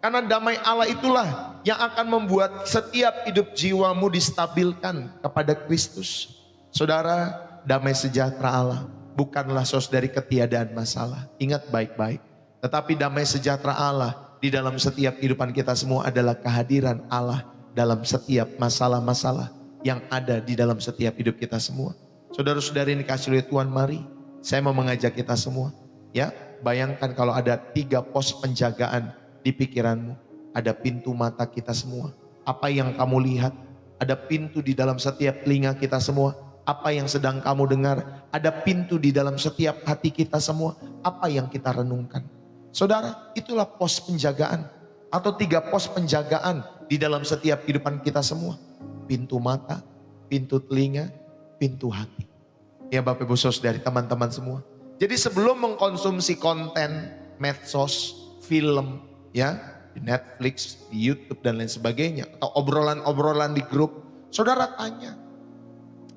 Karena damai Allah itulah yang akan membuat setiap hidup jiwamu distabilkan kepada Kristus. Saudara, damai sejahtera Allah bukanlah saudari ketiadaan masalah. Ingat baik-baik. Tetapi damai sejahtera Allah di dalam setiap kehidupan kita semua adalah kehadiran Allah dalam setiap masalah-masalah yang ada di dalam setiap hidup kita semua. Saudara-saudari yang dikasih oleh Tuhan, mari saya mau mengajak kita semua. Ya, bayangkan kalau ada 3 pos penjagaan di pikiranmu. Ada pintu mata kita semua. Apa yang kamu lihat? Ada pintu di dalam setiap telinga kita semua. Apa yang sedang kamu dengar? Ada pintu di dalam setiap hati kita semua. Apa yang kita renungkan? Saudara, itulah pos penjagaan. Atau 3 pos penjagaan di dalam setiap kehidupan kita semua. Pintu mata, pintu telinga, pintu hati. Ya Bapak Ibu Saudari, teman-teman semua. Jadi sebelum mengkonsumsi konten, medsos, film, ya, di Netflix, di YouTube dan lain sebagainya, atau obrolan-obrolan di grup, saudara tanya,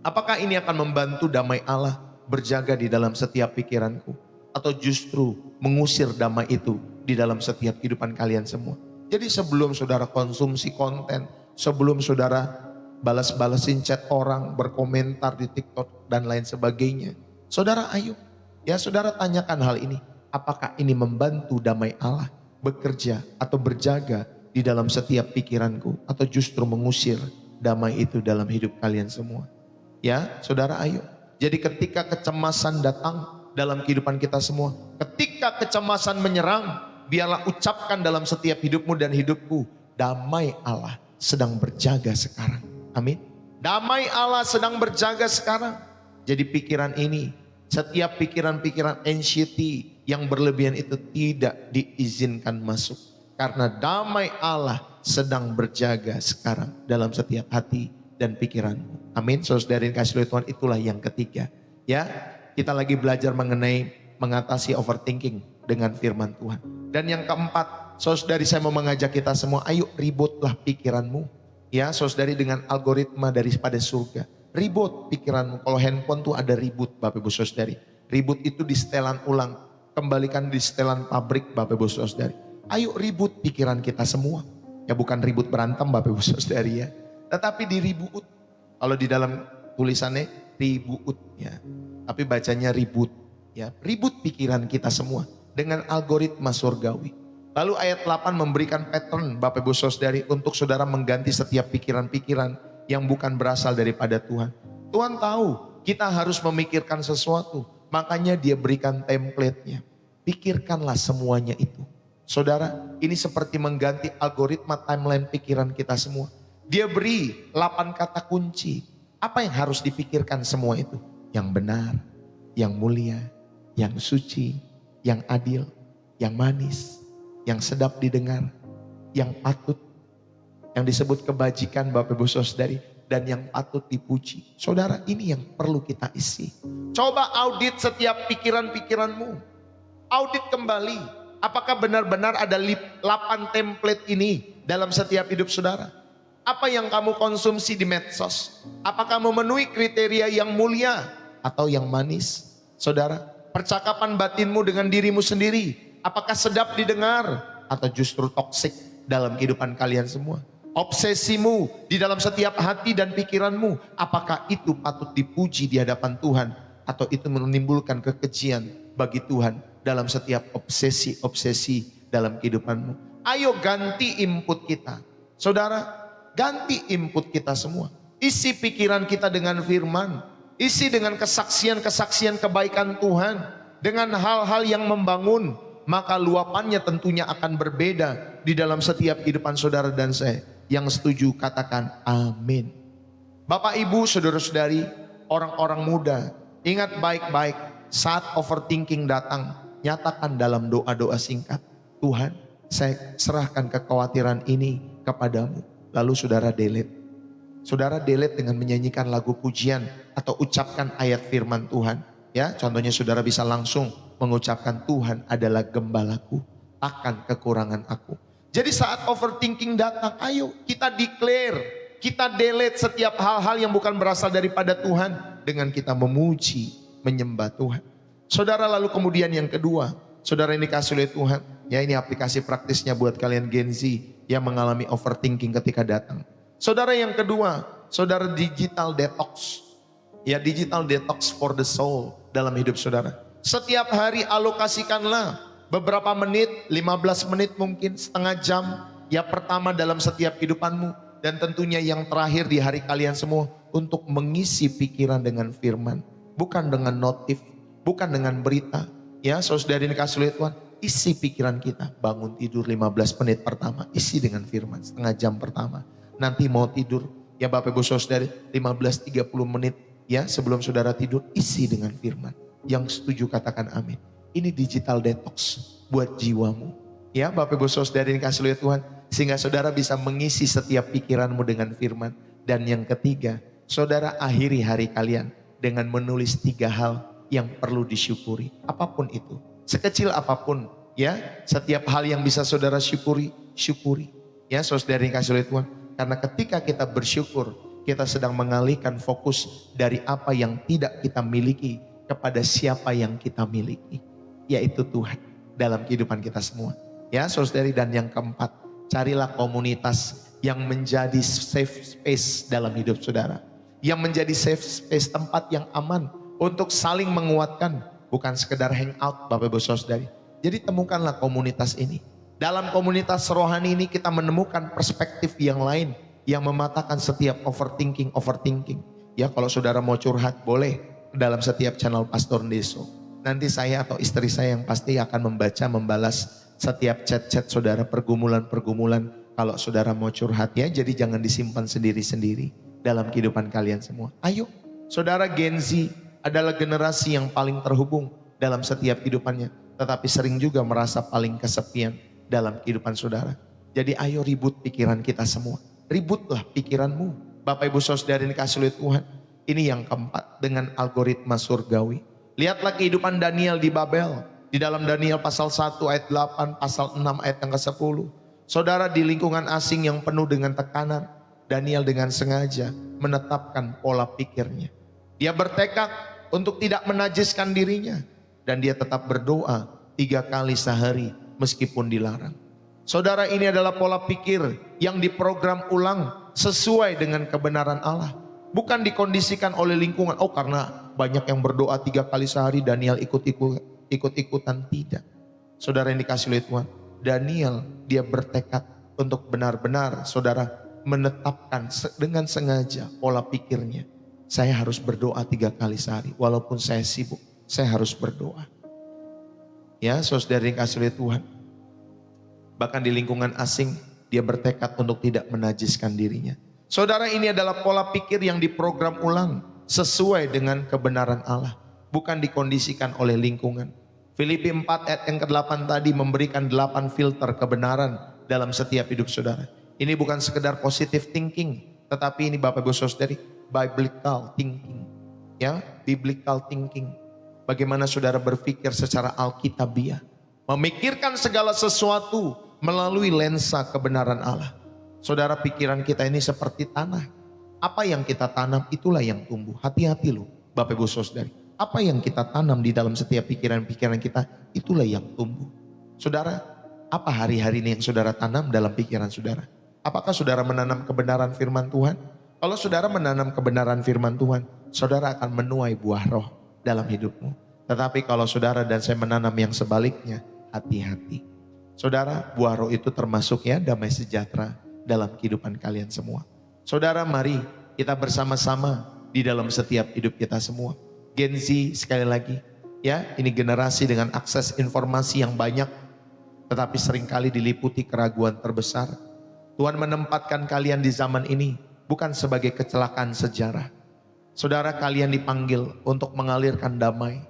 apakah ini akan membantu damai Allah berjaga di dalam setiap pikiranku, atau justru mengusir damai itu di dalam setiap kehidupan kalian semua? Jadi sebelum saudara konsumsi konten, sebelum saudara balas-balasin chat orang, berkomentar di TikTok dan lain sebagainya, saudara ayo, ya saudara tanyakan hal ini, apakah ini membantu damai Allah bekerja atau berjaga di dalam setiap pikiranku, atau justru mengusir damai itu dalam hidup kalian semua? Ya, saudara ayo. Jadi ketika kecemasan datang dalam kehidupan kita semua, ketika kecemasan menyerang, biarlah ucapkan dalam setiap hidupmu dan hidupku, damai Allah sedang berjaga sekarang. Amin. Damai Allah sedang berjaga sekarang. Jadi pikiran ini, setiap pikiran-pikiran anxiety yang berlebihan itu tidak diizinkan masuk. Karena damai Allah sedang berjaga sekarang dalam setiap hati dan pikiranmu. Amin. Saudara kasih oleh Tuhan, itulah yang ketiga. Ya, kita lagi belajar mengenai mengatasi overthinking dengan firman Tuhan. Dan yang keempat, saudari, saya mau mengajak kita semua, ayo ributlah pikiranmu. Ya, saudari, dengan algoritma daripada surga. Ribut pikiranmu. Kalau handphone tuh ada ribut, Bapak Ibu Saudari. Ribut itu di setelan ulang, kembalikan di setelan pabrik, Bapak Ibu Saudari. Ayo ribut pikiran kita semua. Ya bukan ribut berantem, Bapak Ibu Saudari ya. Tetapi diribut. Kalau di dalam tulisannya ribut ya, tapi bacanya ribut ya. Ribut pikiran kita semua dengan algoritma surgawi. Lalu ayat 8 memberikan pattern Bapak Ibu Saudari untuk saudara mengganti setiap pikiran-pikiran yang bukan berasal daripada Tuhan. Tuhan tahu kita harus memikirkan sesuatu, makanya dia berikan template-nya. Pikirkanlah semuanya itu. Saudara, ini seperti mengganti algoritma timeline pikiran kita semua. Dia beri 8 kata kunci. Apa yang harus dipikirkan semua itu? Yang benar, yang mulia, yang suci, yang adil, yang manis, yang sedap didengar, yang patut, yang disebut kebajikan Bapak Ibu Saudari, dan yang patut dipuji. Saudara, ini yang perlu kita isi. Coba audit setiap pikiran-pikiranmu. Audit kembali, apakah benar-benar ada 8 template ini dalam setiap hidup saudara? Apa yang kamu konsumsi di medsos? Apakah memenuhi kriteria yang mulia atau yang manis? Saudara, percakapan batinmu dengan dirimu sendiri, apakah sedap didengar atau justru toksik dalam kehidupan kalian semua? Obsesimu di dalam setiap hati dan pikiranmu, apakah itu patut dipuji di hadapan Tuhan atau itu menimbulkan kekejian bagi Tuhan dalam setiap obsesi-obsesi dalam kehidupanmu? Ayo ganti input kita. Saudara, ganti input kita semua. Isi pikiran kita dengan firman. Isi dengan kesaksian-kesaksian kebaikan Tuhan. Dengan hal-hal yang membangun. Maka luapannya tentunya akan berbeda di dalam setiap kehidupan saudara dan saya. Yang setuju katakan amin. Bapak Ibu, saudara-saudari, orang-orang muda, ingat baik-baik saat overthinking datang, nyatakan dalam doa-doa singkat, Tuhan, saya serahkan kekhawatiran ini kepadamu. Lalu saudara delete. Saudara delete dengan menyanyikan lagu pujian atau ucapkan ayat firman Tuhan. Ya, contohnya saudara bisa langsung mengucapkan Tuhan adalah gembalaku, takkan kekurangan aku. Jadi saat overthinking datang, ayo kita declare, kita delete setiap hal-hal yang bukan berasal daripada Tuhan dengan kita memuji, menyembah Tuhan. Saudara, lalu kemudian yang kedua, saudara ini kasih oleh Tuhan. Ya, ini aplikasi praktisnya buat kalian Gen Z yang mengalami overthinking ketika datang. Saudara, yang kedua, saudara digital detox. Ya, digital detox for the soul dalam hidup saudara. Setiap hari alokasikanlah beberapa menit, 15 menit mungkin, setengah jam, ya pertama dalam setiap kehidupanmu. Dan tentunya yang terakhir di hari kalian semua untuk mengisi pikiran dengan firman. Bukan dengan notif, bukan dengan berita. Ya, saudara ini kasih oleh Tuhan, isi pikiran kita. Bangun tidur 15 menit pertama, isi dengan firman, setengah jam pertama. Nanti mau tidur, ya Bapak Ibu Saudara, 15-30 menit ya sebelum saudara tidur, isi dengan firman. Yang setuju katakan amin. Ini digital detox buat jiwamu. Ya Bapak Ibu Saudara ini kasih oleh Tuhan, sehingga saudara bisa mengisi setiap pikiranmu dengan firman. Dan yang ketiga, saudara akhiri hari kalian dengan menulis 3 hal yang perlu disyukuri. Apapun itu, sekecil apapun ya, setiap hal yang bisa saudara syukuri, syukuri. Ya saudara yang kasih oleh Tuhan, karena ketika kita bersyukur, kita sedang mengalihkan fokus dari apa yang tidak kita miliki kepada siapa yang kita miliki, yaitu Tuhan dalam kehidupan kita semua. Ya saudari, dan yang keempat, carilah komunitas yang menjadi safe space dalam hidup saudara. Yang menjadi safe space, tempat yang aman untuk saling menguatkan, bukan sekedar hangout Bapak Ibu Saudari. Jadi temukanlah komunitas ini. Dalam komunitas rohani ini kita menemukan perspektif yang lain yang mematahkan setiap overthinking. Ya, kalau saudara mau curhat boleh dalam setiap channel Pastor Ndeso. Nanti saya atau istri saya yang pasti akan membalas setiap chat-chat saudara, pergumulan. Kalau saudara mau curhat ya, jadi jangan disimpan sendiri-sendiri dalam kehidupan kalian semua. Ayo, saudara Gen Z adalah generasi yang paling terhubung dalam setiap kehidupannya, tetapi sering juga merasa paling kesepian dalam kehidupan saudara. Jadi ayo ribut pikiran kita semua. Ributlah pikiranmu. Bapak Ibu Saudara ini kasih oleh Tuhan. Ini yang keempat, dengan algoritma surgawi. Lihatlah kehidupan Daniel di Babel. Di dalam Daniel pasal 1 ayat 8, pasal 6 ayat yang ke-10. Saudara, di lingkungan asing yang penuh dengan tekanan, Daniel dengan sengaja menetapkan pola pikirnya. Dia bertekad untuk tidak menajiskan dirinya. Dan dia tetap berdoa 3 kali sehari meskipun dilarang. Saudara, ini adalah pola pikir yang diprogram ulang sesuai dengan kebenaran Allah. Bukan dikondisikan oleh lingkungan. Oh, karena banyak yang berdoa 3 kali sehari, Daniel ikut-ikutan. Tidak. Saudara yang dikasih oleh Tuhan, Daniel dia bertekad untuk benar-benar saudara menetapkan dengan sengaja pola pikirnya. Saya harus berdoa 3 kali sehari. Walaupun saya sibuk, saya harus berdoa. Ya, saudara yang dikasih oleh Tuhan. Bahkan di lingkungan asing, dia bertekad untuk tidak menajiskan dirinya. Saudara, ini adalah pola pikir yang diprogram ulang sesuai dengan kebenaran Allah, bukan dikondisikan oleh lingkungan. Filipi 4 ayat yang ke-8 tadi memberikan 8 filter kebenaran dalam setiap hidup saudara. Ini bukan sekedar positive thinking, tetapi ini Bapak Ibu Saudari, biblical thinking. Ya, biblical thinking. Bagaimana saudara berpikir secara alkitabiah, memikirkan segala sesuatu melalui lensa kebenaran Allah. Saudara, pikiran kita ini seperti tanah. Apa yang kita tanam itulah yang tumbuh. Hati-hati loh Bapak Ibu Saudari. Apa yang kita tanam di dalam setiap pikiran-pikiran kita, itulah yang tumbuh. Saudara, apa hari-hari ini yang saudara tanam dalam pikiran saudara? Apakah saudara menanam kebenaran firman Tuhan? Kalau saudara menanam kebenaran firman Tuhan, saudara akan menuai buah roh dalam hidupmu. Tetapi kalau saudara dan saya menanam yang sebaliknya, hati-hati. Saudara, buah roh itu termasuk ya damai sejahtera dalam kehidupan kalian semua. Saudara, mari kita bersama-sama di dalam setiap hidup kita semua. Gen Z sekali lagi, ya, ini generasi dengan akses informasi yang banyak, tetapi seringkali diliputi keraguan terbesar. Tuhan menempatkan kalian di zaman ini bukan sebagai kecelakaan sejarah. Saudara, kalian dipanggil untuk mengalirkan damai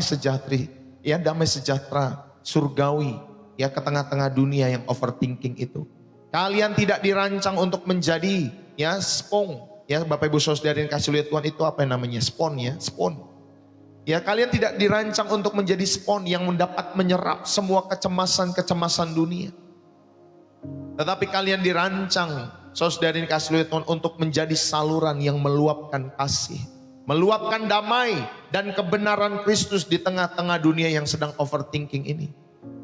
sejahtera, ya, damai sejahtera surgawi, ya, ke tengah-tengah dunia yang overthinking itu. Kalian tidak dirancang untuk menjadi ya spong, ya Bapak Ibu Saudara yang kasih lihat Tuhan, itu apa yang namanya spon, ya spon. Ya, kalian tidak dirancang untuk menjadi spon yang mendapat menyerap semua kecemasan dunia. Tetapi kalian dirancang, saudara yang kasih lihat Tuhan, untuk menjadi saluran yang meluapkan kasih, meluapkan damai dan kebenaran Kristus di tengah-tengah dunia yang sedang overthinking ini.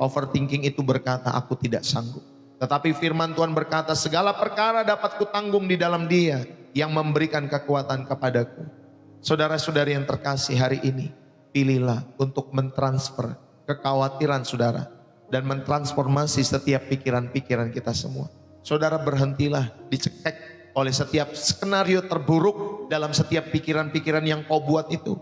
Overthinking itu berkata, aku tidak sanggup. Tetapi firman Tuhan berkata, segala perkara dapat kutanggung di dalam Dia yang memberikan kekuatan kepadaku. Saudara-saudari yang terkasih, hari ini pilihlah untuk mentransfer kekhawatiran saudara dan mentransformasi setiap pikiran-pikiran kita semua. Saudara, berhentilah dicekek oleh setiap skenario terburuk dalam setiap pikiran-pikiran yang kau buat itu.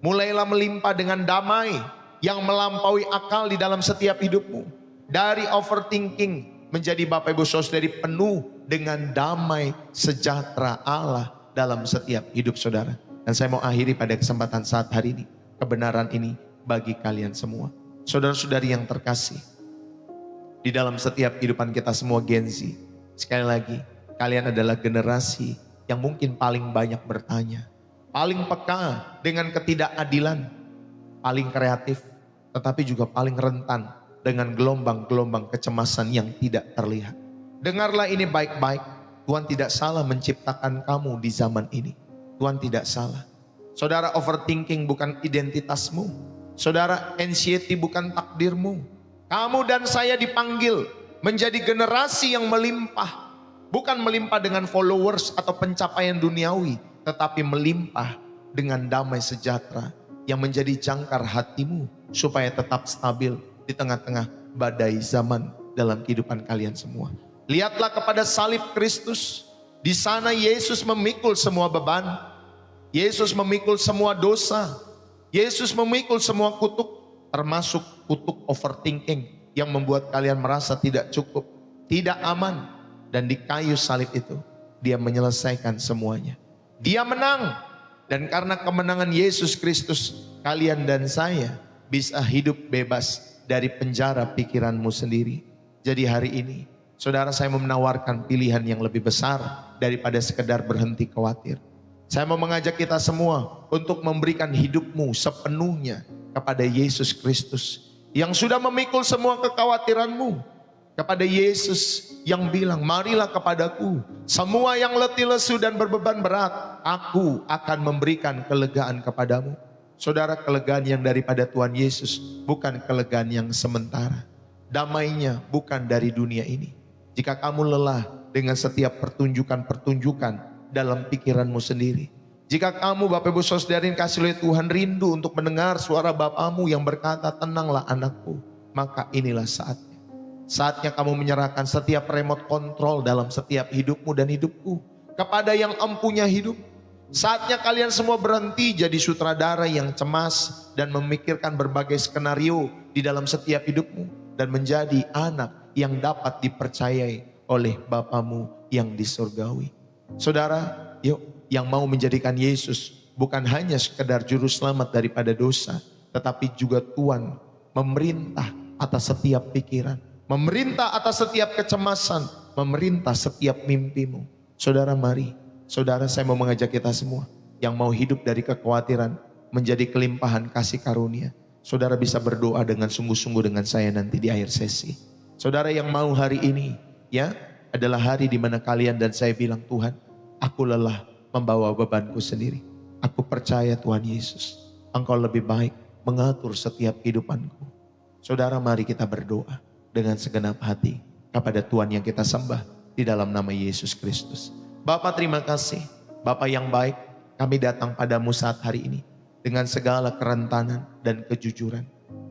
Mulailah melimpah dengan damai yang melampaui akal di dalam setiap hidupmu. Dari overthinking menjadi Bapak Ibu Saudari penuh dengan damai sejahtera Allah dalam setiap hidup saudara. Dan saya mau akhiri pada kesempatan saat hari ini, kebenaran ini bagi kalian semua. Saudara-saudari yang terkasih, di dalam setiap kehidupan kita semua Gen Z, sekali lagi, kalian adalah generasi yang mungkin paling banyak bertanya, paling peka dengan ketidakadilan, paling kreatif, tetapi juga paling rentan dengan gelombang-gelombang kecemasan yang tidak terlihat. Dengarlah ini baik-baik, Tuhan tidak salah menciptakan kamu di zaman ini. Tuhan tidak salah. Saudara, overthinking bukan identitasmu. Saudara, anxiety bukan takdirmu. Kamu dan saya dipanggil menjadi generasi yang melimpah. Bukan melimpah dengan followers atau pencapaian duniawi, tetapi melimpah dengan damai sejahtera yang menjadi jangkar hatimu supaya tetap stabil di tengah-tengah badai zaman dalam kehidupan kalian semua. Lihatlah kepada salib Kristus. Di sana Yesus memikul semua beban. Yesus memikul semua dosa. Yesus memikul semua kutuk, termasuk kutuk overthinking yang membuat kalian merasa tidak cukup, tidak aman. Dan di kayu salib itu Dia menyelesaikan semuanya. Dia menang. Dan karena kemenangan Yesus Kristus, kalian dan saya bisa hidup bebas dari penjara pikiranmu sendiri. Jadi hari ini, saudara, saya mau menawarkan pilihan yang lebih besar daripada sekedar berhenti khawatir. Saya mau mengajak kita semua untuk memberikan hidupmu sepenuhnya kepada Yesus Kristus yang sudah memikul semua kekhawatiranmu. Kepada Yesus yang bilang, marilah kepadaku semua yang letih lesu dan berbeban berat, aku akan memberikan kelegaan kepadamu. Saudara, kelegaan yang daripada Tuhan Yesus bukan kelegaan yang sementara. Damainya bukan dari dunia ini. Jika kamu lelah dengan setiap pertunjukan-pertunjukan dalam pikiranmu sendiri. Jika kamu Bapak Ibu Saudara kasih oleh Tuhan rindu untuk mendengar suara Bapamu yang berkata, tenanglah anakku, maka inilah saatnya. Saatnya kamu menyerahkan setiap remote control dalam setiap hidupmu dan hidupku kepada yang empunya hidup. Saatnya kalian semua berhenti jadi sutradara yang cemas dan memikirkan berbagai skenario di dalam setiap hidupmu dan menjadi anak yang dapat dipercayai oleh Bapamu yang di surgawi. Saudara, yuk, yang mau menjadikan Yesus bukan hanya sekedar juru selamat daripada dosa, tetapi juga Tuhan memerintah atas setiap pikiran, memerintah atas setiap kecemasan, memerintah setiap mimpimu. Saudara, mari. Saudara, saya mau mengajak kita semua yang mau hidup dari kekhawatiran menjadi kelimpahan kasih karunia. Saudara bisa berdoa dengan sungguh-sungguh dengan saya nanti di akhir sesi. Saudara yang mau hari ini, ya, adalah hari di mana kalian dan saya bilang, Tuhan, aku lelah membawa bebanku sendiri. Aku percaya Tuhan Yesus, Engkau lebih baik mengatur setiap kehidupanku. Saudara, mari kita berdoa dengan segenap hati kepada Tuhan yang kita sembah di dalam nama Yesus Kristus. Bapa, terima kasih. Bapa yang baik, kami datang padamu saat hari ini dengan segala kerentanan dan kejujuran.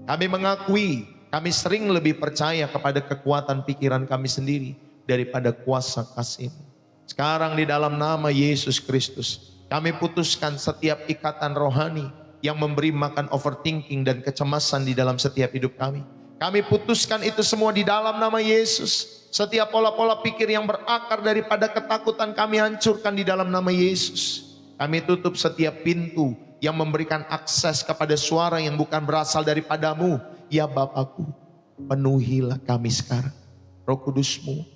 Kami mengakui kami sering lebih percaya kepada kekuatan pikiran kami sendiri daripada kuasa kasih-Mu. Sekarang di dalam nama Yesus Kristus, kami putuskan setiap ikatan rohani yang memberi makan overthinking dan kecemasan di dalam setiap hidup kami. Kami putuskan itu semua di dalam nama Yesus. Setiap pola-pola pikir yang berakar daripada ketakutan kami hancurkan di dalam nama Yesus. Kami tutup setiap pintu yang memberikan akses kepada suara yang bukan berasal daripadamu. Ya Bapakku, penuhilah kami sekarang. Roh Kudus-Mu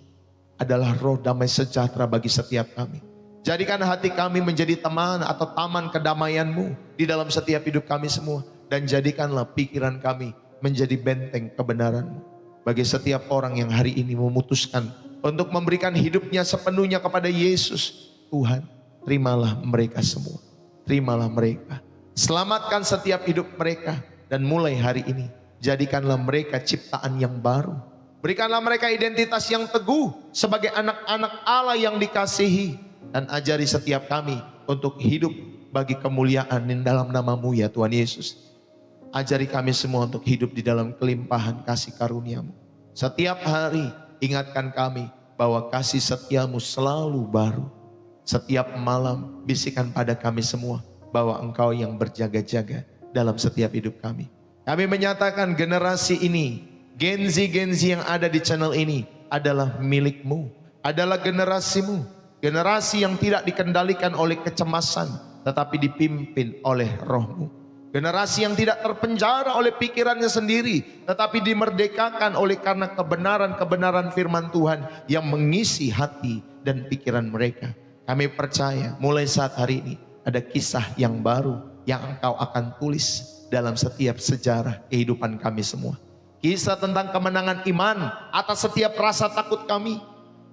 adalah roh damai sejahtera bagi setiap kami. Jadikan hati kami menjadi teman atau taman kedamaian-Mu di dalam setiap hidup kami semua. Dan jadikanlah pikiran kami menjadi benteng kebenaran-Mu. Bagi setiap orang yang hari ini memutuskan untuk memberikan hidupnya sepenuhnya kepada Yesus, Tuhan, terimalah mereka semua. Terimalah mereka. Selamatkan setiap hidup mereka. Dan mulai hari ini, jadikanlah mereka ciptaan yang baru. Berikanlah mereka identitas yang teguh sebagai anak-anak Allah yang dikasihi. Dan ajari setiap kami untuk hidup bagi kemuliaan di dalam nama-Mu ya Tuhan Yesus. Ajari kami semua untuk hidup di dalam kelimpahan kasih karunia-Mu. Setiap hari ingatkan kami bahwa kasih setia-Mu selalu baru. Setiap malam bisikan pada kami semua bahwa Engkau yang berjaga-jaga dalam setiap hidup kami. Kami menyatakan generasi ini, Gen Z yang ada di channel ini adalah milik-Mu, adalah generasi-Mu. Generasi yang tidak dikendalikan oleh kecemasan, tetapi dipimpin oleh Roh-Mu. Generasi yang tidak terpenjara oleh pikirannya sendiri, tetapi dimerdekakan oleh karena kebenaran-kebenaran firman Tuhan yang mengisi hati dan pikiran mereka. Kami percaya mulai saat hari ini ada kisah yang baru yang Engkau akan tulis dalam setiap sejarah kehidupan kami semua. Kisah tentang kemenangan iman atas setiap rasa takut kami.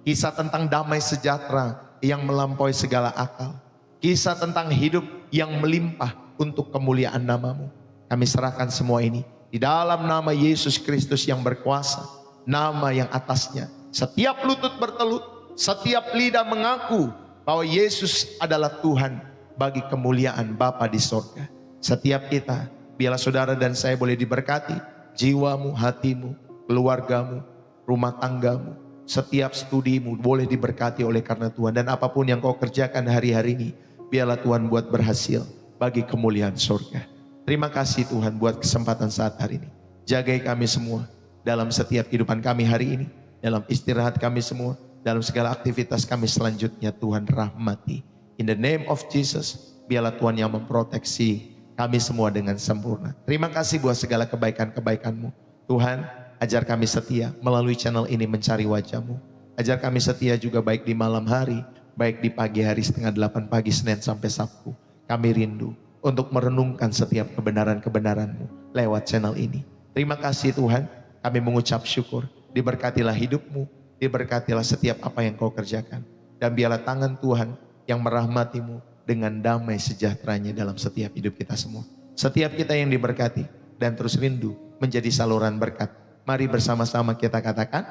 Kisah tentang damai sejahtera yang melampaui segala akal. Kisah tentang hidup yang melimpah untuk kemuliaan nama-Mu. Kami serahkan semua ini di dalam nama Yesus Kristus yang berkuasa. Nama yang atasnya setiap lutut bertelut, setiap lidah mengaku bahwa Yesus adalah Tuhan bagi kemuliaan Bapa di sorga. Setiap kita, biarlah saudara dan saya boleh diberkati. Jiwamu, hatimu, keluargamu, rumah tanggamu, setiap studimu boleh diberkati oleh karena Tuhan. Dan apapun yang kau kerjakan hari-hari ini, biarlah Tuhan buat berhasil bagi kemuliaan surga. Terima kasih Tuhan buat kesempatan saat hari ini. Jagai kami semua dalam setiap kehidupan kami hari ini, dalam istirahat kami semua, dalam segala aktivitas kami selanjutnya. Tuhan rahmati. In the name of Jesus, biarlah Tuhan yang memproteksi kami semua dengan sempurna. Terima kasih buat segala kebaikan-kebaikan-Mu. Tuhan, ajar kami setia melalui channel ini mencari wajah-Mu. Ajar kami setia juga baik di malam hari, baik di pagi hari 7:30 pagi Senin sampai Sabtu. Kami rindu untuk merenungkan setiap kebenaran-kebenaran-Mu lewat channel ini. Terima kasih Tuhan, kami mengucap syukur. Diberkatilah hidup-Mu, diberkatilah setiap apa yang Kau kerjakan. Dan biarlah tangan Tuhan yang merahmati-Mu dengan damai sejahteranya dalam setiap hidup kita semua. Setiap kita yang diberkati dan terus rindu menjadi saluran berkat. Mari bersama-sama kita katakan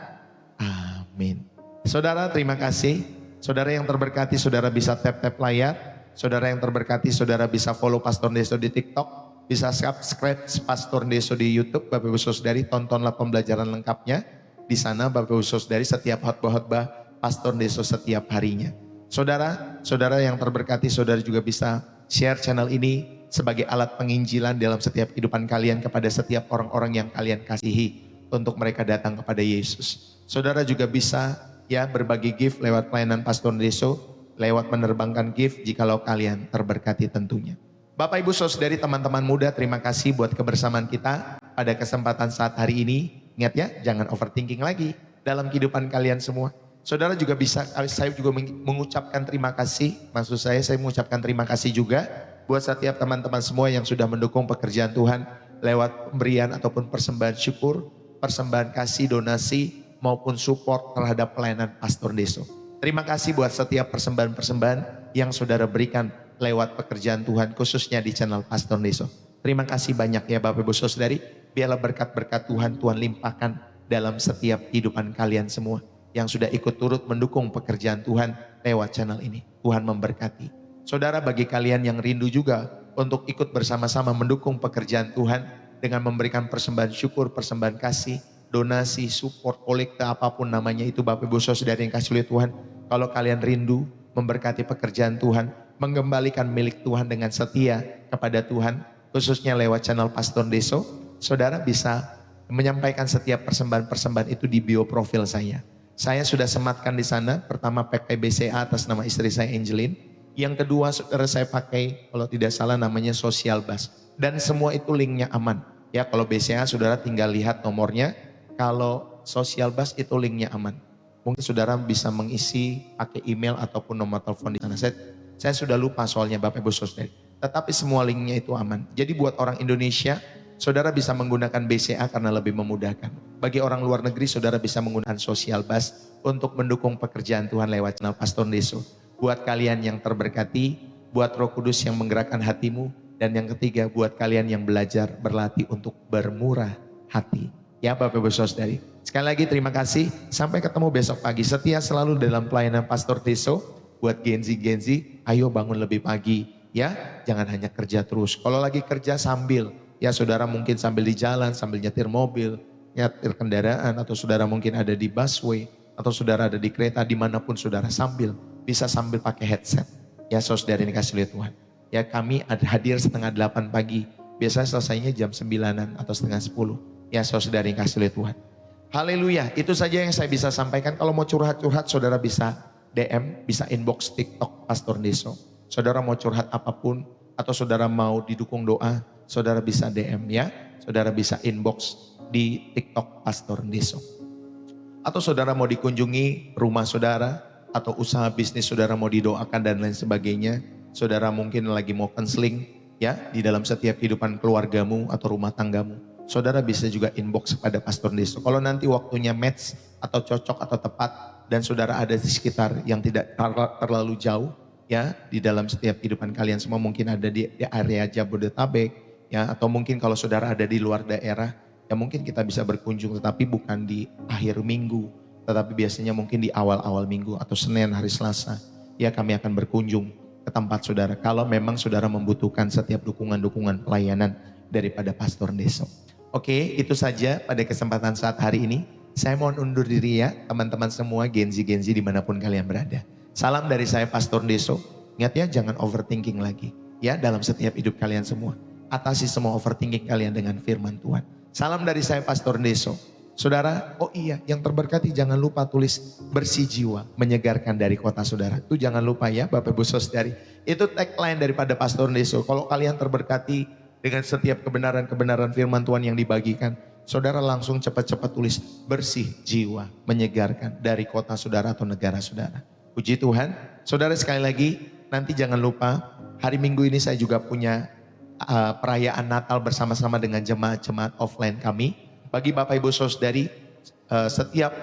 amin. Saudara, terima kasih. Saudara yang terberkati, saudara bisa tap-tap layar. Saudara yang terberkati, saudara bisa follow Pastor Deso di TikTok. Bisa subscribe Pastor Deso di YouTube. Bapak Ibu Saudari, tontonlah pembelajaran lengkapnya. Di sana Bapak Ibu Saudari setiap khotbah-khotbah Pastor Deso setiap harinya. Saudara yang terberkati, saudara juga bisa share channel ini sebagai alat penginjilan dalam setiap kehidupan kalian kepada setiap orang-orang yang kalian kasihi untuk mereka datang kepada Yesus. Saudara juga bisa ya berbagi gift lewat pelayanan Pastor Deso, lewat menerbangkan gift jikalau kalian terberkati tentunya. Bapak Ibu Saudari, teman-teman muda, terima kasih buat kebersamaan kita pada kesempatan saat hari ini. Ingat ya, jangan overthinking lagi dalam kehidupan kalian semua. Saudara juga bisa, saya juga mengucapkan terima kasih, maksud saya mengucapkan terima kasih juga buat setiap teman-teman semua yang sudah mendukung pekerjaan Tuhan lewat pemberian ataupun persembahan syukur, persembahan kasih, donasi, maupun support terhadap pelayanan Pastor Deso. Terima kasih buat setiap persembahan-persembahan yang saudara berikan lewat pekerjaan Tuhan, khususnya di channel Pastor Deso. Terima kasih banyak ya Bapak Ibu Saudari, biarlah berkat-berkat Tuhan limpahkan dalam setiap kehidupan kalian semua yang sudah ikut turut mendukung pekerjaan Tuhan lewat channel ini. Tuhan memberkati. Saudara, bagi kalian yang rindu juga untuk ikut bersama-sama mendukung pekerjaan Tuhan dengan memberikan persembahan syukur, persembahan kasih, donasi, support, kolekte, apapun namanya itu Bapak Ibu Saudari yang kasih oleh Tuhan. Kalau kalian rindu memberkati pekerjaan Tuhan, mengembalikan milik Tuhan dengan setia kepada Tuhan, khususnya lewat channel Pastor Deso, saudara bisa menyampaikan setiap persembahan-persembahan itu di bio profil saya. Saya sudah sematkan di sana, pertama pakai BCA atas nama istri saya Angelin. Yang kedua saudara saya pakai, kalau tidak salah namanya Social Bus. Dan semua itu linknya aman. Ya kalau BCA saudara tinggal lihat nomornya, kalau Social Bus itu linknya aman. Mungkin saudara bisa mengisi pakai email ataupun nomor telepon di sana. Saya sudah lupa soalnya Bapak Ibu Saudari. Tetapi semua linknya itu aman. Jadi buat orang Indonesia, saudara bisa menggunakan BCA karena lebih memudahkan. Bagi orang luar negeri, saudara bisa menggunakan Social Bus untuk mendukung pekerjaan Tuhan lewat channel Pastor Deso. Buat kalian yang terberkati, buat Roh Kudus yang menggerakkan hatimu, dan yang ketiga buat kalian yang belajar berlatih untuk bermurah hati. Ya Bapak Ibu Saudari. Sekali lagi terima kasih. Sampai ketemu besok pagi. Setia selalu dalam pelayanan Pastor Deso. Buat Genzi, ayo bangun lebih pagi. Ya, jangan hanya kerja terus. Kalau lagi kerja sambil, ya saudara mungkin sambil di jalan, sambil nyetir mobil, nyetir kendaraan, atau saudara mungkin ada di busway, atau saudara ada di kereta, dimanapun saudara bisa sambil pakai headset. Ya saudara ini kasih lihat Tuhan. Ya kami hadir setengah 8 pagi, biasanya selesainya jam 9-an atau setengah 10. Ya saudara ini kasih lihat Tuhan. Haleluya, itu saja yang saya bisa sampaikan. Kalau mau curhat-curhat saudara bisa DM, bisa inbox TikTok Pastor Deso. Saudara mau curhat apapun, atau saudara mau didukung doa, saudara bisa DM ya. Saudara bisa inbox di TikTok Pastor Deso. Atau saudara mau dikunjungi rumah saudara, atau usaha bisnis saudara mau didoakan dan lain sebagainya. Saudara mungkin lagi mau konseling ya di dalam setiap kehidupan keluargamu atau rumah tanggamu. Saudara bisa juga inbox kepada Pastor Deso. Kalau nanti waktunya match atau cocok atau tepat dan saudara ada di sekitar yang tidak terlalu jauh ya di dalam setiap kehidupan kalian semua, mungkin ada di area Jabodetabek ya, atau mungkin kalau saudara ada di luar daerah ya mungkin kita bisa berkunjung, tetapi bukan di akhir minggu, tetapi biasanya mungkin di awal-awal minggu atau Senin, hari Selasa ya kami akan berkunjung ke tempat saudara kalau memang saudara membutuhkan setiap dukungan-dukungan pelayanan daripada Pastor Deso. Oke, itu saja pada kesempatan saat hari ini. Saya mohon undur diri ya teman-teman semua, Genzi dimanapun kalian berada. Salam dari saya Pastor Deso. Ingat ya, jangan overthinking lagi ya dalam setiap hidup kalian semua. Atasi semua overthinking kalian dengan firman Tuhan. Salam dari saya Pastor Deso. Saudara, oh iya, yang terberkati jangan lupa tulis bersih jiwa, menyegarkan dari kota saudara. Itu jangan lupa ya Bapak Ibu Saudari. Itu tagline daripada Pastor Deso. Kalau kalian terberkati dengan setiap kebenaran-kebenaran firman Tuhan yang dibagikan, saudara langsung cepat-cepat tulis bersih jiwa, menyegarkan dari kota saudara atau negara saudara. Puji Tuhan. Saudara sekali lagi, nanti jangan lupa hari Minggu ini saya juga punya perayaan Natal bersama-sama dengan jemaat-jemaat offline kami. Bagi Bapak Ibu Saudari, setiap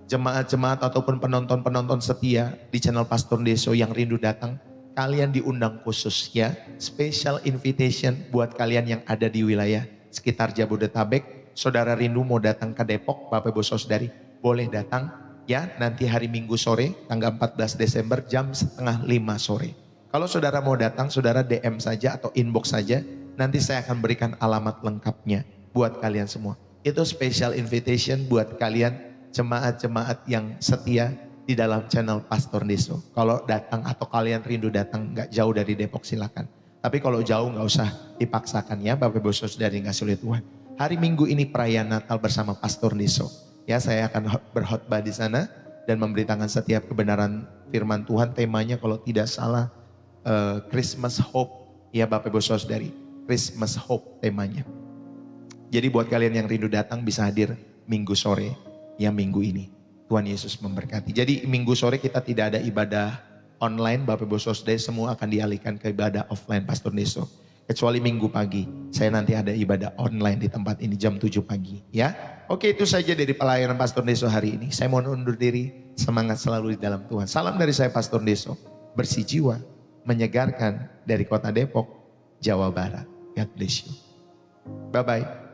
jemaat-jemaat ataupun penonton-penonton setia di channel Pastor Deso yang rindu datang, kalian diundang khusus ya. Special invitation buat kalian yang ada di wilayah sekitar Jabodetabek. Saudara rindu mau datang ke Depok, Bapak Ibu Saudari, boleh datang. Ya, nanti hari Minggu sore, tanggal 14 Desember jam 4:30 sore. Kalau saudara mau datang, saudara DM saja atau inbox saja. Nanti saya akan berikan alamat lengkapnya buat kalian semua. Itu special invitation buat kalian jemaat-jemaat yang setia di dalam channel Pastor Deso. Kalau datang atau kalian rindu datang nggak jauh dari Depok silakan. Tapi kalau jauh nggak usah dipaksakan ya Bapak Ibu Saudara yang dikasih oleh Tuhan. Hari Minggu ini perayaan Natal bersama Pastor Deso. Ya, saya akan berkhotbah di sana dan memberitakan setiap kebenaran firman Tuhan. Temanya kalau tidak salah Christmas Hope. Ya Bapak Ibu Saudari, Christmas Hope temanya. Jadi buat kalian yang rindu datang bisa hadir Minggu sore ya minggu ini. Tuhan Yesus memberkati. Jadi Minggu sore kita tidak ada ibadah online. Bapak Ibu Saudari semua akan dialihkan ke ibadah offline Pastor Deso. Kecuali Minggu pagi, saya nanti ada ibadah online di tempat ini jam 7 pagi ya. Oke, itu saja dari pelayanan Pastor Deso hari ini. Saya mau undur diri, semangat selalu di dalam Tuhan. Salam dari saya Pastor Deso, bersih jiwa, menyegarkan dari kota Depok, Jawa Barat. God bless you. Bye-bye.